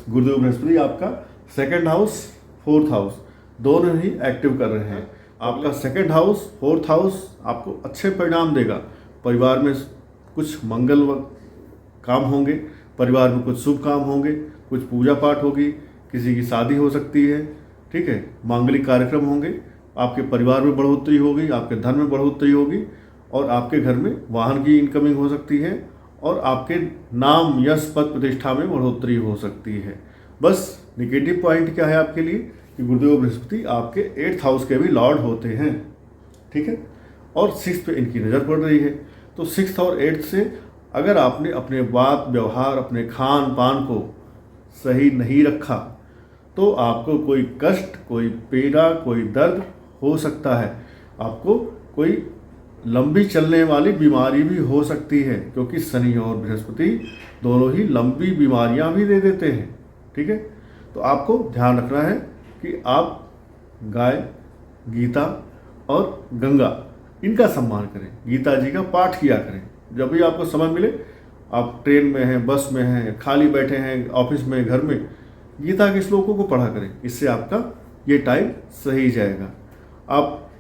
गुरुदेव बृहस्पति आपका 2nd हाउस, 4th हाउस दोनों ही एक्टिव कर रहे हैं। आपका 2nd हाउस, 4th हाउस आपको अच्छे परिणाम देगा। परिवार में कुछ मंगल काम होंगे, परिवार में कुछ शुभ काम होंगे, कुछ पूजा पाठ होगी, किसी की शादी हो सकती है, ठीक है, मांगलिक कार्यक्रम होंगे, आपके परिवार में बढ़ोतरी होगी, आपके धन में बढ़ोतरी होगी, और आपके घर में वाहन की इनकमिंग हो सकती है, और आपके नाम, यश, पद, प्रतिष्ठा में बढ़ोतरी हो सकती है। बस निगेटिव पॉइंट क्या है आपके लिए कि गुरुदेव बृहस्पति आपके 8th हाउस के भी लॉर्ड होते हैं, ठीक है, और 6th पे इनकी नज़र पड़ रही है। तो 6th और 8th से अगर आपने अपने बात व्यवहार, अपने खान पान को सही नहीं रखा तो आपको कोई कष्ट, कोई पीड़ा, कोई दर्द हो सकता है। आपको कोई लंबी चलने वाली बीमारी भी हो सकती है, क्योंकि शनि और बृहस्पति दोनों ही लंबी बीमारियां भी दे देते हैं, ठीक है। तो आपको ध्यान रखना है कि आप गाय, गीता और गंगा इनका सम्मान करें, गीता जी का पाठ किया करें। जब भी आपको समय मिले, आप ट्रेन में हैं, बस में हैं, खाली बैठे हैं, ऑफिस में, घर में, गीता के श्लोकों को पढ़ा करें। इससे आपका ये टाइम सही जाएगा। आप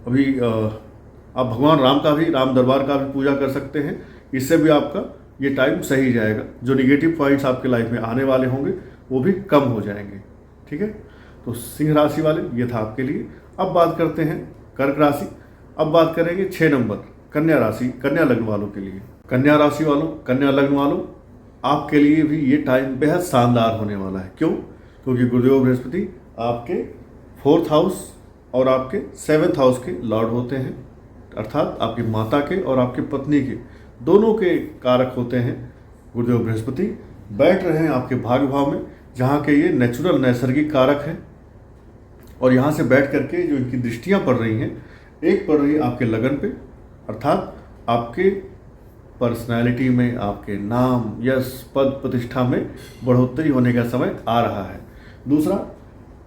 अभी आप भगवान राम का भी, राम दरबार का भी पूजा कर सकते हैं। इससे भी आपका ये टाइम सही जाएगा। जो निगेटिव पॉइंट्स आपके लाइफ में आने वाले होंगे वो भी कम हो जाएंगे, ठीक है। तो सिंह राशि वाले ये था आपके लिए। अब बात करते हैं कर्क राशि। अब बात करेंगे 6 नंबर कन्या राशि, कन्या लग्न वालों के लिए। कन्या राशि वालों, कन्या लग्न वालों, आपके लिए भी ये टाइम बेहद शानदार होने वाला है। क्यों? क्योंकि गुरुदेव बृहस्पति आपके 4th हाउस और आपके 7th हाउस के लॉर्ड होते हैं, अर्थात आपकी माता के और आपकी पत्नी के दोनों के कारक होते हैं। गुरुदेव बृहस्पति बैठ रहे हैं आपके भाग्य भाव में, जहाँ के ये नेचुरल, नैसर्गिक कारक हैं। और यहाँ से बैठ करके जो इनकी दृष्टियाँ पड़ रही हैं, एक पड़ रही है आपके लगन पे, अर्थात आपके पर्सनैलिटी में, आपके नाम, यश, पद, प्रतिष्ठा में बढ़ोतरी होने का समय आ रहा है। दूसरा,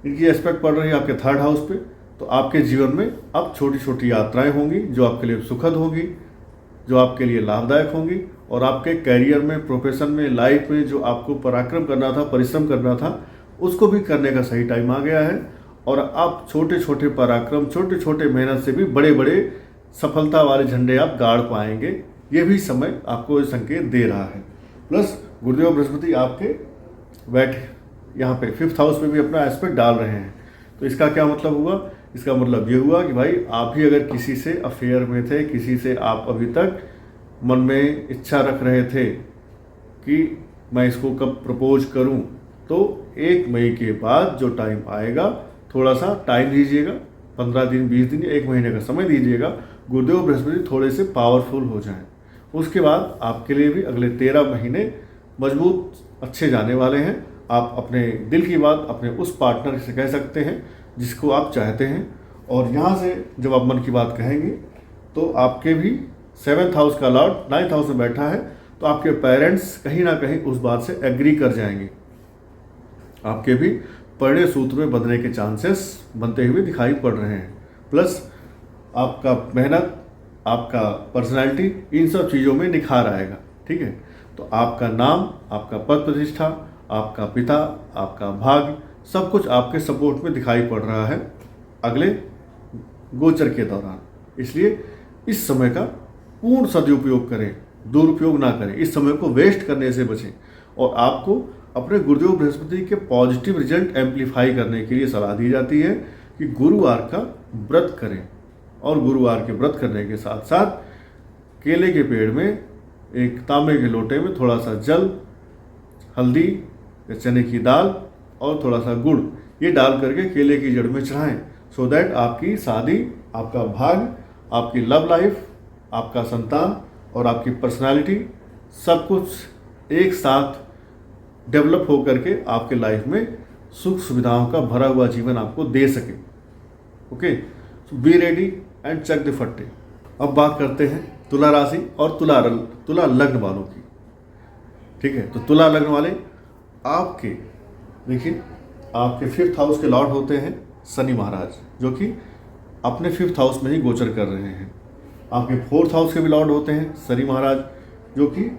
इनकी एस्पेक्ट पड़ रही है आपके 3rd हाउस पे। तो आपके जीवन में अब छोटी छोटी यात्राएं होंगी जो आपके लिए सुखद होगी, जो आपके लिए लाभदायक होंगी, और आपके करियर में, प्रोफेशन में, लाइफ में जो आपको पराक्रम करना था, परिश्रम करना था, उसको भी करने का सही टाइम आ गया है। और आप छोटे छोटे पराक्रम, छोटे छोटे मेहनत से भी बड़े बड़े सफलता वाले झंडे आप गाड़ पाएंगे। ये भी समय आपको संकेत दे रहा है। प्लस गुरुदेव बृहस्पति आपके यहाँ पे 5th हाउस में भी अपना एस्पेक्ट डाल रहे हैं। तो इसका क्या मतलब हुआ? इसका मतलब ये हुआ कि भाई आप भी अगर किसी से अफेयर में थे, किसी से आप अभी तक मन में इच्छा रख रहे थे कि मैं इसको कब प्रपोज करूं, तो 1 मई के बाद जो टाइम आएगा, थोड़ा सा टाइम दीजिएगा, 15 दिन, 20 दिन, 1 महीने का समय दीजिएगा। गुरुदेव बृहस्पति थोड़े से पावरफुल हो जाएं। उसके बाद आपके लिए भी अगले 13 महीने मजबूत, अच्छे जाने वाले हैं। आप अपने दिल की बात अपने उस पार्टनर से कह सकते हैं जिसको आप चाहते हैं। और यहाँ से जब आप मन की बात कहेंगे तो आपके भी 7th हाउस का लॉर्ड 9th हाउस में बैठा है, तो आपके पेरेंट्स कहीं ना कहीं उस बात से एग्री कर जाएंगे। आपके भी परिणय सूत्र में बंधने के चांसेस बनते हुए दिखाई पड़ रहे हैं। प्लस आपका मेहनत, आपका पर्सनैलिटी, इन सब चीज़ों में निखार आएगा, ठीक है। तो आपका नाम, आपका पद प्रतिष्ठा, आपका पिता, आपका भाग्य, सब कुछ आपके सपोर्ट में दिखाई पड़ रहा है अगले गोचर के दौरान। इसलिए इस समय का पूर्ण सदुपयोग करें, दुरुपयोग ना करें। इस समय को वेस्ट करने से बचें। और आपको अपने गुरुदेव बृहस्पति के पॉजिटिव रिजल्ट एम्पलीफाई करने के लिए सलाह दी जाती है कि गुरुवार का व्रत करें। और गुरुवार के व्रत करने के साथ साथ केले के पेड़ में एक तांबे के लोटे में थोड़ा सा जल, हल्दी या चने की दाल और थोड़ा सा गुड़, ये डाल करके केले की जड़ में चढ़ाएं, सो दैट आपकी शादी, आपका भाग्य, आपकी लव लाइफ, आपका संतान और आपकी पर्सनालिटी सब कुछ एक साथ डेवलप हो करके आपके लाइफ में सुख सुविधाओं का भरा हुआ जीवन आपको दे सके। Okay, so be ready and check the फट्टे। अब बात करते हैं तुला राशि और तुला लग्न वालों की, ठीक है। तो तुला लग्न वाले आपके, देखिए, आपके 5th हाउस के लॉर्ड होते हैं शनि महाराज, जो कि अपने 5th हाउस में ही गोचर कर रहे हैं। आपके 4th हाउस के भी लॉर्ड होते हैं शनि महाराज, जो कि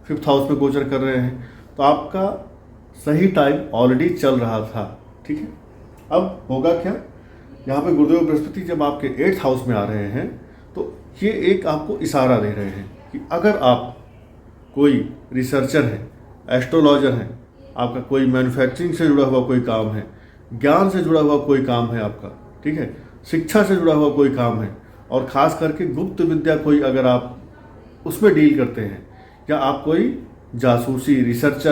5th हाउस में गोचर कर रहे हैं। तो आपका सही टाइम ऑलरेडी चल रहा था, ठीक है। अब होगा क्या, यहाँ पे गुरुदेव बृहस्पति जब आपके 8th हाउस में आ रहे हैं, तो ये एक आपको इशारा दे रहे हैं कि अगर आप कोई रिसर्चर हैं, एस्ट्रोलॉजर हैं, आपका कोई मैन्युफैक्चरिंग से जुड़ा हुआ कोई काम है, ज्ञान से जुड़ा हुआ कोई काम है आपका, ठीक है, शिक्षा से जुड़ा हुआ कोई काम है, और ख़ास करके गुप्त विद्या कोई अगर आप उसमें डील करते हैं, या आप कोई जासूसी, research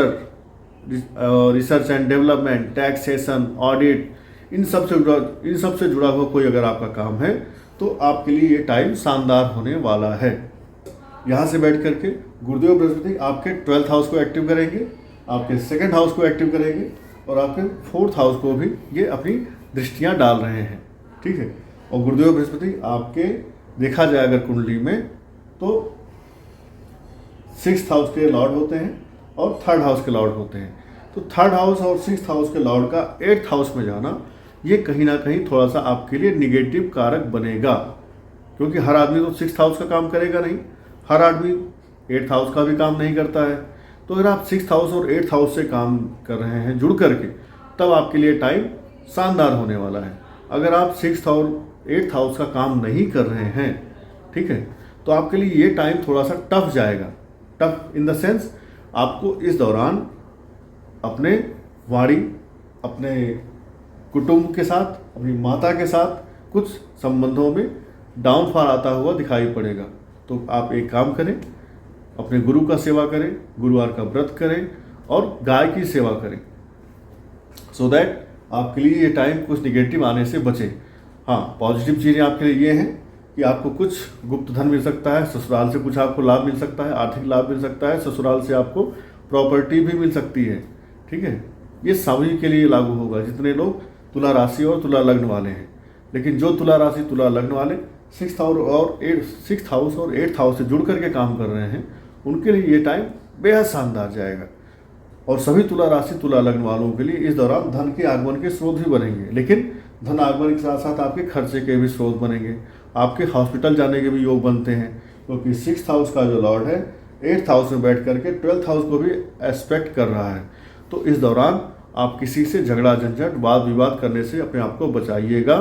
and development, taxation, audit, इन सब से जुड़ा हुआ कोई अगर आपका काम है तो आपके लिए ये टाइम शानदार होने वाला है। यहाँ से बैठ करके गुरुदेव बृहस्पति आपके 12th हाउस को एक्टिव करेंगे, आपके 2nd हाउस को एक्टिव करेंगे और आपके 4th हाउस को भी ये अपनी दृष्टियाँ डाल रहे हैं। ठीक है। और गुरुदेव बृहस्पति आपके देखा जाए अगर कुंडली में तो 6th हाउस के लॉर्ड होते हैं और 3rd हाउस के लॉर्ड होते हैं। तो 3rd हाउस और 6th हाउस के लॉर्ड का 8th हाउस में जाना ये कहीं ना कहीं थोड़ा सा आपके लिए निगेटिव कारक बनेगा, क्योंकि हर आदमी तो 6th हाउस का काम करेगा नहीं, हर आदमी 8th हाउस का भी काम नहीं करता है। तो अगर आप 6th हाउस और 8th हाउस से काम कर रहे हैं जुड़ करके, तब आपके लिए टाइम शानदार होने वाला है। अगर आप 6th और 8th हाउस का काम नहीं कर रहे हैं, ठीक है, तो आपके लिए ये टाइम थोड़ा सा टफ जाएगा। टफ इन द सेंस आपको इस दौरान अपने वाणी, अपने कुटुंब के साथ, अपनी माता के साथ कुछ संबंधों में डाउनफॉल आता हुआ दिखाई पड़ेगा। तो आप एक काम करें, अपने गुरु का सेवा करें, गुरुवार का व्रत करें और गाय की सेवा करें, सो दैट आपके लिए ये टाइम कुछ निगेटिव आने से बचे। हाँ, पॉजिटिव चीज़ें आपके लिए ये हैं कि आपको कुछ गुप्त धन मिल सकता है, ससुराल से कुछ आपको लाभ मिल सकता है, आर्थिक लाभ मिल सकता है, ससुराल से आपको प्रॉपर्टी भी मिल सकती है। ठीक है, ये सभी के लिए लागू होगा जितने लोग तुला राशि और तुला लग्न वाले हैं। लेकिन जो तुला राशि तुला लग्न वाले 6th हाउस और 8th हाउस से जुड़ करके काम कर रहे हैं, उनके लिए ये टाइम बेहद शानदार जाएगा। और सभी तुला राशि तुला लग्न वालों के लिए इस दौरान धन के आगमन के स्रोत भी बनेंगे, लेकिन धन आगमन के साथ साथ आपके खर्चे के भी स्रोत बनेंगे, आपके हॉस्पिटल जाने के भी योग बनते हैं, क्योंकि 6th हाउस का जो लॉर्ड है 8th हाउस में बैठ करके 12th हाउस को भी एस्पेक्ट कर रहा है। तो इस दौरान आप किसी से झगड़ा झंझट वाद विवाद करने से अपने आप को बचाइएगा,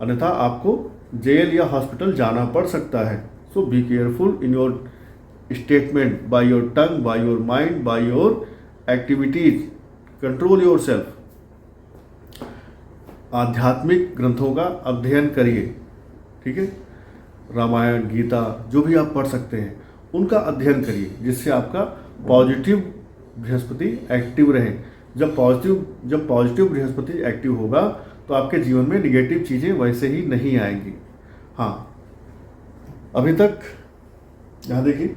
अन्यथा आपको जेल या हॉस्पिटल जाना पड़ सकता है। So be careful in your statement, by your tongue, by your mind, by your activities, control yourself. आध्यात्मिक ग्रंथों का अध्ययन करिए, ठीक है, रामायण, गीता, जो भी आप पढ़ सकते हैं उनका अध्ययन करिए, जिससे आपका पॉजिटिव बृहस्पति एक्टिव रहे। जब पॉजिटिव बृहस्पति एक्टिव होगा तो आपके जीवन में निगेटिव चीज़ें वैसे ही नहीं आएंगी। हाँ, अभी तक यहाँ देखिए,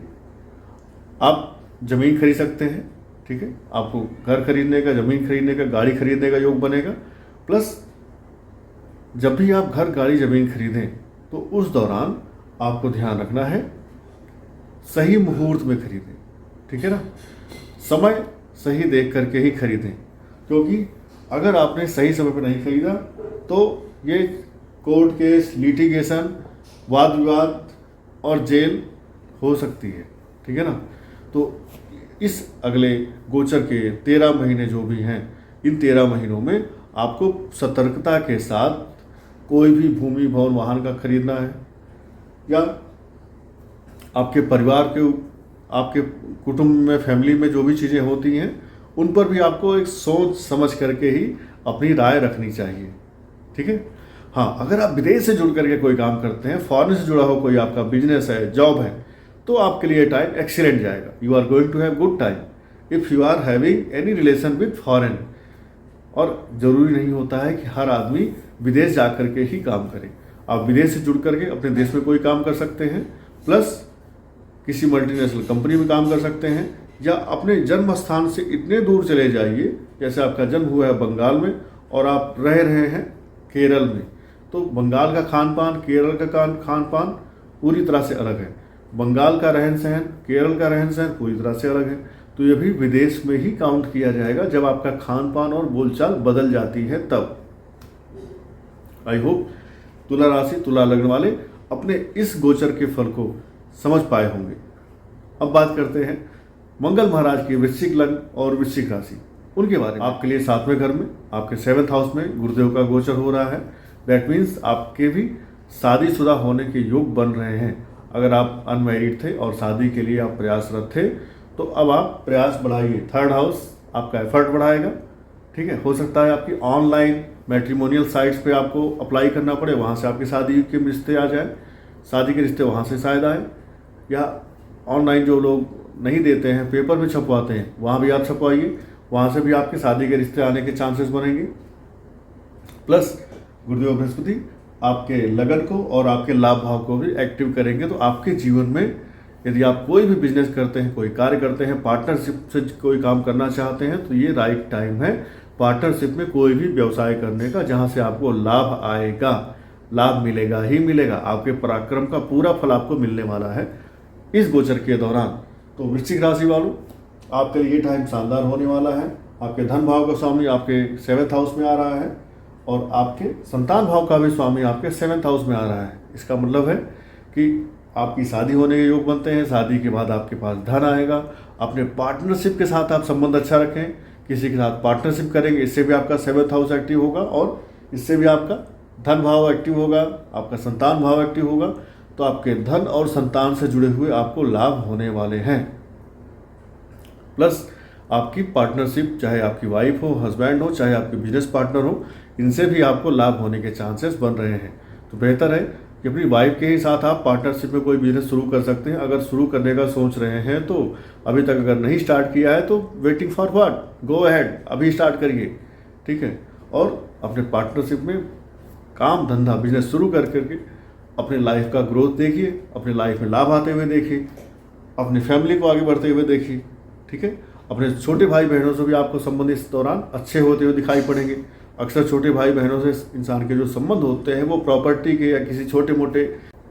आप ज़मीन खरीद सकते हैं, ठीक है, आपको घर खरीदने का, ज़मीन खरीदने का, गाड़ी खरीदने का योग बनेगा। प्लस जब भी आप घर, गाड़ी, ज़मीन खरीदें तो उस दौरान आपको ध्यान रखना है सही मुहूर्त में खरीदें, ठीक है ना, समय सही देख करके ही खरीदें, क्योंकि अगर आपने सही समय पर नहीं खरीदा तो ये कोर्ट केस, लिटिगेशन, वाद विवाद और जेल हो सकती है, ठीक है ना। तो इस अगले गोचर के 13 महीने जो भी हैं, इन 13 महीनों में आपको सतर्कता के साथ कोई भी भूमि, भवन, वाहन का खरीदना है, या आपके परिवार के, आपके कुटुंब में, फैमिली में जो भी चीज़ें होती हैं उन पर भी आपको एक सोच समझ करके ही अपनी राय रखनी चाहिए, ठीक है। हाँ, अगर आप विदेश से जुड़ करके कोई काम करते हैं, फॉरेन से जुड़ा हो कोई आपका बिजनेस है, जॉब है, तो आपके लिए टाइम एक्सीलेंट जाएगा। You are going to have good time if you are having any relation with foreign. और ज़रूरी नहीं होता है कि हर आदमी विदेश जा कर के ही काम करे, आप विदेश से जुड़ करके अपने देश में कोई काम कर सकते हैं, प्लस किसी मल्टीनेशनल कंपनी में काम कर सकते हैं, या अपने जन्म स्थान से इतने दूर चले जाइए, जैसे आपका जन्म हुआ है बंगाल में और आप रह रहे हैं केरल में, तो बंगाल का खान पान, केरल का खान पान पूरी तरह से अलग है। बंगाल का रहन सहन, केरल का रहन सहन पूरी तरह से अलग है। तो ये भी विदेश में ही काउंट किया जाएगा जब आपका खान पान और बोलचाल बदल जाती है तब। आई होप तुला राशि, तुला लग्न वाले अपने इस गोचर के फल को समझ पाए होंगे। अब बात करते हैं मंगल महाराज की वृश्चिक लग्न और वृश्चिक राशि, उनके बारे में। आपके लिए 7वें घर में, आपके 7th हाउस में गुरुदेव का गोचर हो रहा है। दैट मीन्स आपके भी शादीशुदा होने के योग बन रहे हैं। अगर आप अनमैरिड थे और शादी के लिए आप प्रयासरत थे, तो अब आप प्रयास बढ़ाइए। 3rd हाउस आपका एफर्ट बढ़ाएगा, ठीक है। हो सकता है आपकी ऑनलाइन मैट्रिमोनियल साइट्स पे आपको अप्लाई करना पड़े, वहाँ से आपकी शादी के रिश्ते आ जाए, शादी के रिश्ते वहाँ से शायद आए, या ऑनलाइन जो लोग नहीं देते हैं, पेपर में छपवाते हैं, वहाँ भी आप छपवाइए, वहाँ से भी आपके शादी के रिश्ते आने के चांसेस बनेंगे। प्लस गुरुदेव बृहस्पति आपके लगन को और आपके लाभ भाव को भी एक्टिव करेंगे। तो आपके जीवन में यदि आप कोई भी बिजनेस करते हैं, कोई कार्य करते हैं, पार्टनरशिप से कोई काम करना चाहते हैं, तो ये राइट टाइम है पार्टनरशिप में कोई भी व्यवसाय करने का, जहाँ से आपको लाभ आएगा, लाभ मिलेगा ही मिलेगा। आपके पराक्रम का पूरा फल आपको मिलने वाला है इस गोचर के दौरान। तो वृश्चिक राशि वालों, आपके लिए ये टाइम शानदार होने वाला है। आपके धन भाव का स्वामी आपके 7th हाउस में आ रहा है और आपके संतान भाव का भी स्वामी आपके 7th हाउस में आ रहा है। इसका मतलब है कि आपकी शादी होने के योग बनते हैं, शादी के बाद आपके पास धन आएगा। अपने पार्टनरशिप के साथ आप संबंध अच्छा रखें, किसी के साथ पार्टनरशिप करेंगे, इससे भी आपका 7th हाउस एक्टिव होगा और इससे भी आपका धन भाव एक्टिव होगा, आपका संतान भाव एक्टिव होगा। तो आपके धन और संतान से जुड़े हुए आपको लाभ होने वाले हैं। प्लस आपकी पार्टनरशिप, चाहे आपकी वाइफ हो, हस्बैंड हो, चाहे आपके बिजनेस पार्टनर हो, इनसे भी आपको लाभ होने के चांसेस बन रहे हैं। तो बेहतर है कि अपनी वाइफ के ही साथ आप पार्टनरशिप में कोई बिजनेस शुरू कर सकते हैं। अगर शुरू करने का सोच रहे हैं तो अभी तक अगर नहीं स्टार्ट किया है तो waiting for what, go ahead, अभी स्टार्ट करिए, ठीक है। और अपने पार्टनरशिप में काम धंधा बिजनेस शुरू कर करके अपने लाइफ का ग्रोथ देखिए, अपने लाइफ में लाभ आते हुए देखिए, अपनी फैमिली को आगे बढ़ते हुए देखिए, ठीक है। अपने छोटे भाई बहनों से भी आपको संबंध इस दौरान अच्छे होते हुए दिखाई पड़ेंगे। अक्सर छोटे भाई बहनों से इंसान के जो संबंध होते हैं वो प्रॉपर्टी के या किसी छोटे मोटे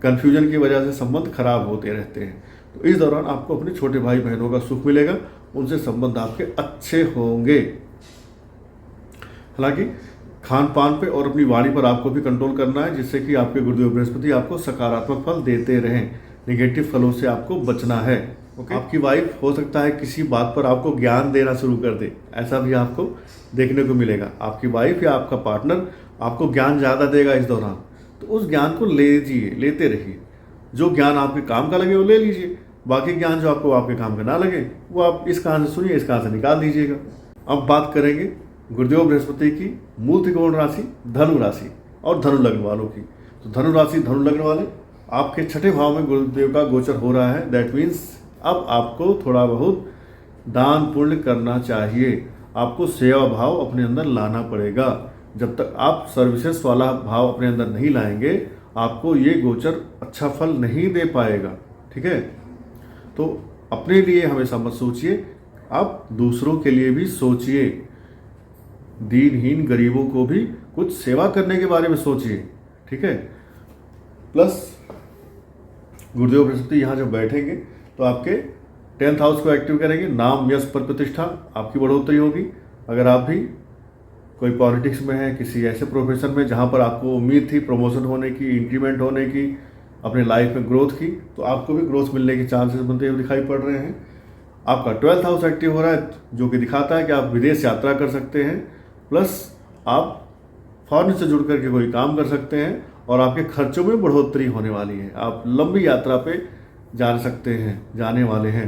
कन्फ्यूजन की वजह से संबंध खराब होते रहते हैं। तो इस दौरान आपको अपने छोटे भाई बहनों का सुख मिलेगा, उनसे संबंध आपके अच्छे होंगे। हालांकि खान पान पे और अपनी वाणी पर आपको भी कंट्रोल करना है, जिससे कि आपके गुरुदेव बृहस्पति आपको सकारात्मक फल देते रहें, नेगेटिव फलों से आपको बचना है। ओके। आपकी वाइफ हो सकता है किसी बात पर आपको ज्ञान देना शुरू कर दे, ऐसा भी आपको देखने को मिलेगा। आपकी वाइफ या आपका पार्टनर आपको ज्ञान ज़्यादा देगा इस दौरान, तो उस ज्ञान को लेते रहिए। जो ज्ञान आपके काम का लगे वो ले लीजिए, बाकी ज्ञान जो आपको आपके काम का ना लगे वो आप इस कान से सुनिए, इस कान से निकाल दीजिएगा। अब बात करेंगे गुरुदेव बृहस्पति की मूल त्रिकोण राशि धनु राशि और धनु लग्न वालों की। तो धनु राशि धनु लग्न वाले, आपके 6ठे भाव में गुरुदेव का गोचर हो रहा है। दैट मीन्स अब आपको थोड़ा बहुत दान पुण्य करना चाहिए, आपको सेवा भाव अपने अंदर लाना पड़ेगा। जब तक आप सर्विसेज वाला भाव अपने अंदर नहीं लाएंगे, आपको ये गोचर अच्छा फल नहीं दे पाएगा, ठीक है। तो अपने लिए हमेशा मत सोचिए, आप दूसरों के लिए भी सोचिए। दीनहीन गरीबों को भी कुछ सेवा करने के बारे में सोचिए, ठीक है। प्लस गुरुदेव बृहस्पति यहाँ जब बैठेंगे तो आपके 10th हाउस को एक्टिव करेंगे। नाम यश पर प्रतिष्ठा आपकी बढ़ोतरी होगी। अगर आप भी कोई पॉलिटिक्स में है, किसी ऐसे प्रोफेशन में जहाँ पर आपको उम्मीद थी प्रमोशन होने की, इंक्रीमेंट होने की, अपने लाइफ में ग्रोथ की, तो आपको भी ग्रोथ मिलने के चांसेस बनते हुए दिखाई पड़ रहे हैं। आपका 12th हाउस एक्टिव हो रहा है, जो कि दिखाता है कि आप विदेश यात्रा कर सकते हैं। प्लस आप फॉरेन से जुड़ करके कोई काम कर सकते हैं और आपके खर्चों में बढ़ोतरी होने वाली है। आप लंबी यात्रा पे जा सकते हैं, जाने वाले हैं।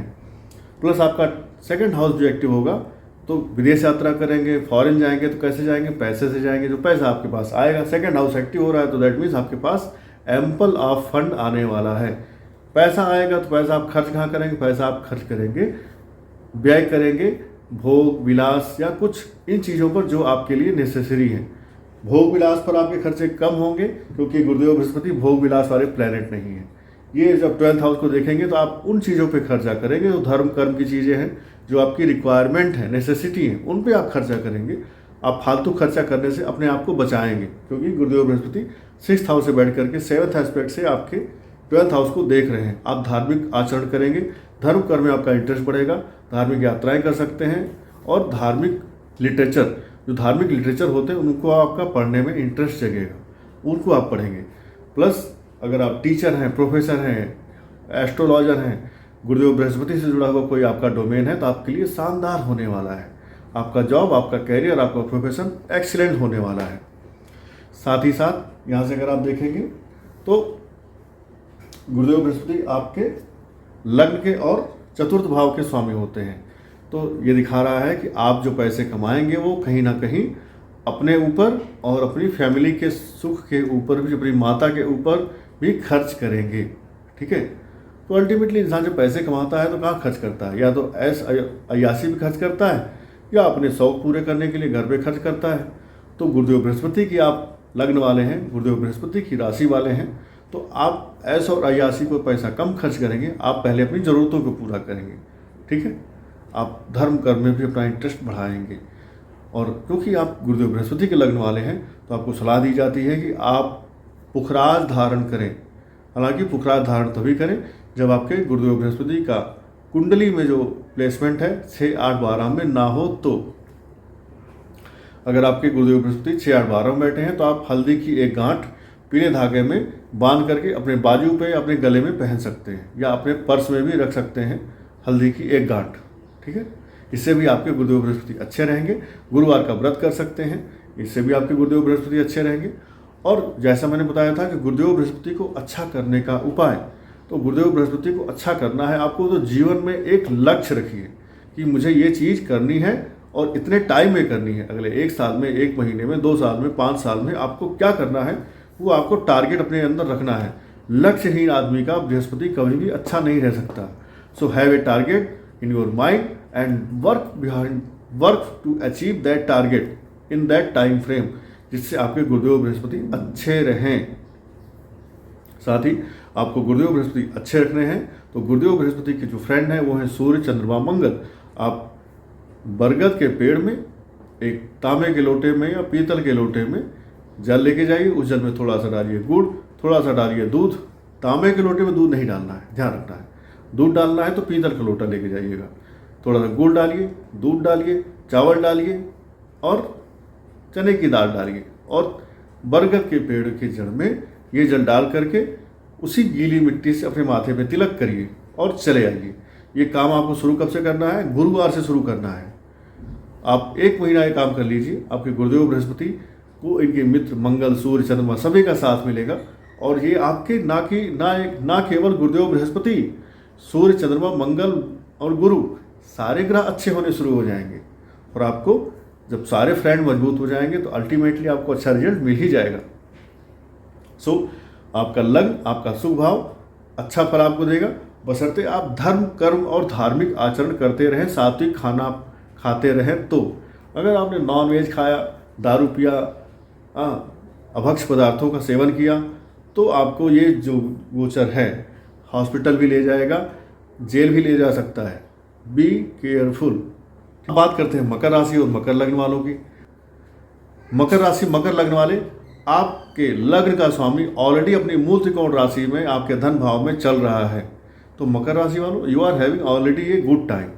प्लस आपका 2nd हाउस जो एक्टिव होगा, तो विदेश यात्रा करेंगे, फॉरेन जाएंगे, तो कैसे जाएंगे? पैसे से जाएंगे। जो पैसा आपके पास आएगा, 2nd हाउस एक्टिव हो रहा है, तो दैट मीन्स आपके पास एम्पल ऑफ फंड आने वाला है। पैसा आएगा तो पैसा आप खर्च कहाँ करेंगे? पैसा आप खर्च करेंगे, व्यय करेंगे भोग विलास या कुछ इन चीज़ों पर जो आपके लिए नेसेसरी है। भोग विलास पर आपके खर्चे कम होंगे, क्योंकि गुरुदेव बृहस्पति भोग विलास वाले प्लेनेट नहीं है। ये जब 12th हाउस को देखेंगे तो आप उन चीज़ों पे खर्चा करेंगे जो धर्म कर्म की चीज़ें हैं, जो आपकी रिक्वायरमेंट है, नेसेसिटी है, उन पे आप खर्चा करेंगे। आप फालतू खर्चा करने से अपने आप को बचाएंगे, क्योंकि गुरुदेव बृहस्पति 6th हाउस से बैठ करके 7th एस्पेक्ट से आपके 12th हाउस को देख रहे हैं। आप धार्मिक आचरण करेंगे, धर्म कर्म में आपका इंटरेस्ट बढ़ेगा, धार्मिक यात्राएं कर सकते हैं और धार्मिक लिटरेचर, जो धार्मिक लिटरेचर होते हैं उनको आपका पढ़ने में इंटरेस्ट जगेगा, उनको आप पढ़ेंगे। प्लस अगर आप टीचर हैं, प्रोफेसर हैं, एस्ट्रोलॉजर हैं, गुरुदेव बृहस्पति से जुड़ा हुआ कोई आपका डोमेन है, तो आपके लिए शानदार होने वाला है। आपका जॉब, आपका कैरियर, आपका प्रोफेशन एक्सीलेंट होने वाला है। साथ ही साथ यहाँ से अगर आप देखेंगे तो गुरुदेव बृहस्पति आपके लग्न के और 4th भाव के स्वामी होते हैं। तो ये दिखा रहा है कि आप जो पैसे कमाएंगे वो कहीं ना कहीं अपने ऊपर और अपनी फैमिली के सुख के ऊपर भी, अपनी माता के ऊपर भी खर्च करेंगे, ठीक है। तो अल्टीमेटली इंसान जब पैसे कमाता है तो कहाँ खर्च करता है, या तो ऐश अयासी भी खर्च करता है या अपने शौक पूरे करने के लिए घर पे खर्च करता है। तो गुरुदेव बृहस्पति की आप लग्न वाले हैं, गुरुदेव बृहस्पति की राशि वाले हैं, तो आप ऐश और अयासी को पैसा कम खर्च करेंगे, आप पहले अपनी ज़रूरतों को पूरा करेंगे, ठीक है। आप धर्म कर्म में भी अपना इंटरेस्ट बढ़ाएंगे। और क्योंकि आप गुरुदेव बृहस्पति के लग्न वाले हैं तो आपको सलाह दी जाती है कि आप पुखराज धारण करें। हालांकि पुखराज धारण तभी करें जब आपके गुरुदेव बृहस्पति का कुंडली में जो प्लेसमेंट है 6, 8, 12 में ना हो। तो अगर आपके गुरुदेव बृहस्पति 6, 8, 12 में बैठे हैं तो आप हल्दी की एक गांठ पीले धागे में बांध करके अपने बाजू पे, अपने गले में पहन सकते हैं, या अपने पर्स में भी रख सकते हैं हल्दी की एक गांठ, ठीक है। इससे भी आपके गुरुदेव बृहस्पति अच्छे रहेंगे। गुरुवार का व्रत कर सकते हैं, इससे भी आपके गुरुदेव बृहस्पति अच्छे रहेंगे। और जैसा मैंने बताया था कि गुरुदेव बृहस्पति को अच्छा करने का उपाय, तो गुरुदेव बृहस्पति को अच्छा करना है आपको तो जीवन में एक लक्ष्य रखिए कि मुझे ये चीज़ करनी है और इतने टाइम में करनी है। अगले 1 साल में, 1 महीने में, 2 साल में, 5 साल में आपको क्या करना है वो आपको टारगेट अपने अंदर रखना है। लक्ष्यहीन आदमी का बृहस्पति कभी भी अच्छा नहीं रह सकता। So have a target in your mind and work to achieve that target in that time frame, जिससे आपके गुरुदेव बृहस्पति अच्छे रहें। साथ ही आपको गुरुदेव बृहस्पति अच्छे रखने हैं तो गुरुदेव बृहस्पति के जो फ्रेंड हैं वो हैं सूर्य, चंद्रमा, मंगल। आप बरगद के पेड़ में एक तांबे के लोटे में या पीतल के लोटे में जल लेके जाइए। उस जल में थोड़ा सा डालिए गुड़, थोड़ा सा डालिए दूध। तांबे के लोटे में दूध नहीं डालना है, ध्यान रखना है। दूध डालना है तो पीतल का लोटा लेके जाइएगा। थोड़ा सा गुड़ डालिए, दूध डालिए, चावल डालिए और चने की दाल डालिए और बरगद के पेड़ की जड़ में ये जल डाल करके उसी गीली मिट्टी से अपने माथे पे तिलक करिए और चले आइए। ये काम आपको शुरू कब से करना है? गुरुवार से शुरू करना है। आप 1 महीना ये काम कर लीजिए, आपके गुरुदेव बृहस्पति को इनके मित्र मंगल, सूर्य, चंद्रमा सभी का साथ मिलेगा। और ये आपके ना केवल गुरुदेव बृहस्पति, सूर्य, चंद्रमा, मंगल और गुरु सारे ग्रह अच्छे होने शुरू हो जाएंगे। और आपको जब सारे फ्रेंड मजबूत हो जाएंगे तो अल्टीमेटली आपको अच्छा रिजल्ट मिल ही जाएगा। सो आपका लग्न, आपका शुभ भाव अच्छा फल आपको देगा, बशर्ते आप धर्म, कर्म और धार्मिक आचरण करते रहें, सात्विक खाना खाते रहें। तो अगर आपने नॉनवेज खाया, दारू पिया, अभक्ष पदार्थों का सेवन किया तो आपको ये जो गोचर है हॉस्पिटल भी ले जाएगा, जेल भी ले जा सकता है। Be careful. बात करते हैं मकर राशि और मकर लग्न वालों की। मकर राशि, मकर लग्न वाले, आपके लग्न का स्वामी ऑलरेडी अपनी मूल त्रिकोण राशि में आपके धन भाव में चल रहा है। तो मकर राशि वालों, you are having already a good time.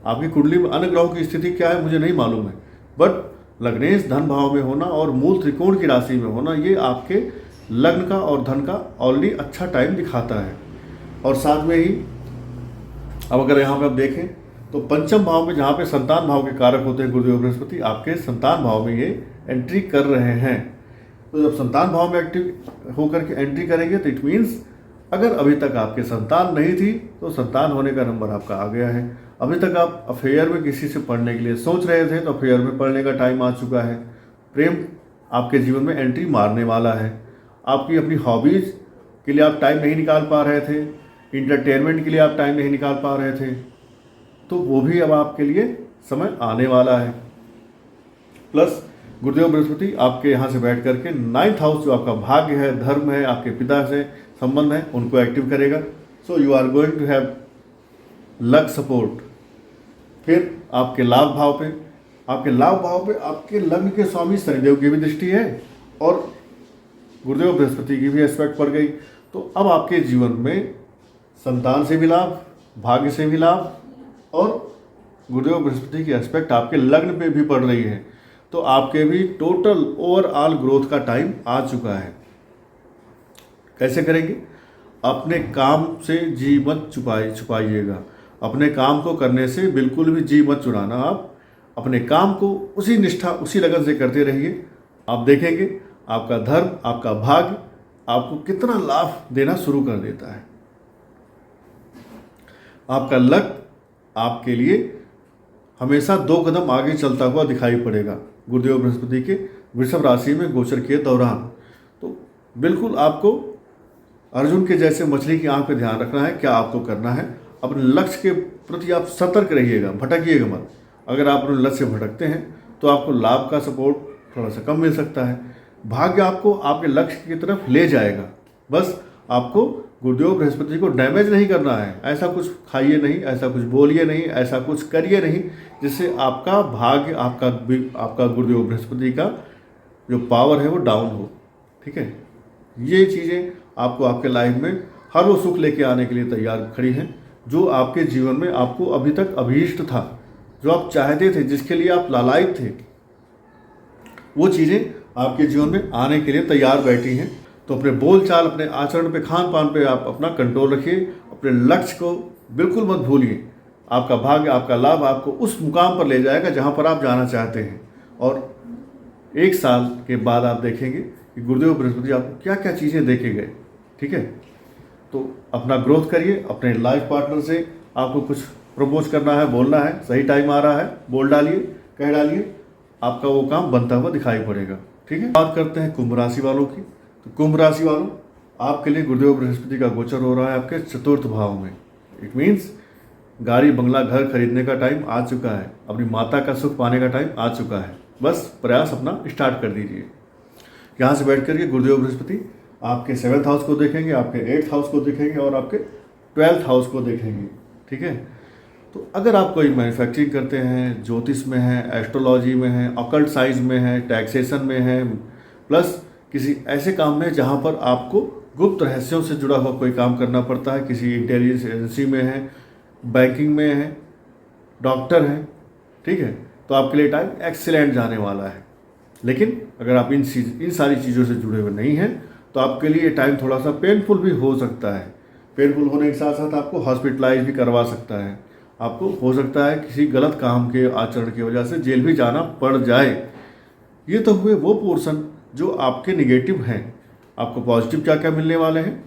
आपकी कुंडली में अन्य ग्रहों की स्थिति क्या है मुझे नहीं मालूम है, बट लग्नेश धन भाव में होना और मूल त्रिकोण की राशि में होना ये आपके लग्न का और धन का ऑलरेडी अच्छा टाइम दिखाता है। और साथ में ही अब अगर यहाँ पे आप देखें तो पंचम भाव में, जहाँ पे संतान भाव के कारक होते हैं गुरुदेव बृहस्पति, आपके संतान भाव में ये एंट्री कर रहे हैं। तो जब संतान भाव में एक्टिव होकर के एंट्री करेंगे तो इट मीन्स अगर अभी तक आपके संतान नहीं थी तो संतान होने का नंबर आपका आ गया है। अभी तक आप अफेयर में किसी से पढ़ने के लिए सोच रहे थे तो अफेयर में पढ़ने का टाइम आ चुका है। प्रेम आपके जीवन में एंट्री मारने वाला है। आपकी अपनी हॉबीज़ के लिए आप टाइम नहीं निकाल पा रहे थे, इंटरटेनमेंट के लिए आप टाइम नहीं निकाल पा रहे थे, तो वो भी अब आपके लिए समय आने वाला है। प्लस गुरुदेव बृहस्पति आपके यहाँ से बैठ करके 9th हाउस, जो आपका भाग्य है, धर्म है, आपके पिता से संबंध है, उनको एक्टिव करेगा। So you are going to have luck support. फिर आपके लाभ भाव पे, आपके लग्न के स्वामी शनिदेव की भी दृष्टि है और गुरुदेव बृहस्पति की भी एस्पेक्ट पड़ गई। तो अब आपके जीवन में संतान से भी लाभ, भाग्य से भी लाभ और गुरुदेव बृहस्पति की एस्पेक्ट आपके लग्न पे भी पड़ रही है। तो आपके भी टोटल ओवरऑल ग्रोथ का टाइम आ चुका है। कैसे करेंगे? अपने काम से जी मत छुपाइएगा। अपने काम को करने से बिल्कुल भी जी मत चुराना। आप अपने काम को उसी निष्ठा, उसी लगन से करते रहिए। आप देखेंगे आपका धर्म, आपका भाग्य आपको कितना लाभ देना शुरू कर देता है। आपका लक आपके लिए हमेशा 2 कदम आगे चलता हुआ दिखाई पड़ेगा गुरुदेव बृहस्पति के वृषभ राशि में गोचर के दौरान। तो बिल्कुल आपको अर्जुन के जैसे मछली की आंख पे ध्यान रखना है। क्या आपको करना है, अपने लक्ष्य के प्रति आप सतर्क रहिएगा, भटकिएगा मत। अगर आप अपने लक्ष्य से भटकते हैं तो आपको लाभ का सपोर्ट थोड़ा सा कम मिल सकता है। भाग्य आपको आपके लक्ष्य की तरफ ले जाएगा। बस आपको गुरुदेव बृहस्पति को डैमेज नहीं करना है। ऐसा कुछ खाइए नहीं, ऐसा कुछ बोलिए नहीं, ऐसा कुछ करिए नहीं जिससे आपका भाग्य, आपका गुरुदेव बृहस्पति का जो पावर है वो डाउन हो। ठीक है, ये चीज़ें आपको आपके लाइफ में हर वो सुख लेके आने के लिए तैयार खड़ी हैं जो आपके जीवन में आपको अभी तक अभीष्ट था, जो आप चाहते थे, जिसके लिए आप लालायित थे, वो चीज़ें आपके जीवन में आने के लिए तैयार बैठी हैं। तो अपने बोलचाल, अपने आचरण पे, खान पान पे आप अपना कंट्रोल रखिए। अपने लक्ष्य को बिल्कुल मत भूलिए। आपका भाग्य, आपका लाभ आपको उस मुकाम पर ले जाएगा जहाँ पर आप जाना चाहते हैं। और 1 साल के बाद आप देखेंगे कि गुरुदेव बृहस्पति आपको क्या क्या चीज़ें देके गए। ठीक है, तो अपना ग्रोथ करिए। अपने लाइफ पार्टनर से आपको कुछ प्रपोज करना है, बोलना है, सही टाइम आ रहा है, बोल डालिए, कह डालिए, आपका वो काम बनता हुआ दिखाई पड़ेगा। ठीक है, बात करते हैं कुंभ राशि वालों की। तो कुंभ राशि वालों, आपके लिए गुरुदेव बृहस्पति का गोचर हो रहा है आपके 4th भाव में। इट मीन्स गाड़ी, बंगला, घर खरीदने का टाइम आ चुका है। अपनी माता का सुख पाने का टाइम आ चुका है। बस प्रयास अपना स्टार्ट कर दीजिए। यहाँ से बैठ करके गुरुदेव बृहस्पति आपके 7th हाउस को देखेंगे, आपके 8th हाउस को देखेंगे और आपके 12th हाउस को देखेंगे। ठीक है, तो अगर आप कोई मैन्युफैक्चरिंग करते हैं, ज्योतिष में है, एस्ट्रोलॉजी में है, ऑकल्ट साइंस में है, टैक्सेशन में है, प्लस किसी ऐसे काम में जहाँ पर आपको गुप्त रहस्यों से जुड़ा हुआ कोई काम करना पड़ता है, किसी इंटेलिजेंस एजेंसी में है, बैंकिंग में है, डॉक्टर हैं, ठीक है, तो आपके लिए टाइम एक्सीलेंट जाने वाला है। लेकिन अगर आप इन सारी चीज़ों से जुड़े हुए नहीं हैं तो आपके लिए टाइम थोड़ा सा पेनफुल भी हो सकता है। पेनफुल होने के साथ साथ आपको हॉस्पिटलाइज भी करवा सकता है। आपको हो सकता है किसी गलत काम के आचरण की वजह से जेल भी जाना पड़ जाए। ये तो हुए वो पोर्शन जो आपके निगेटिव हैं। आपको पॉजिटिव क्या क्या मिलने वाले हैं।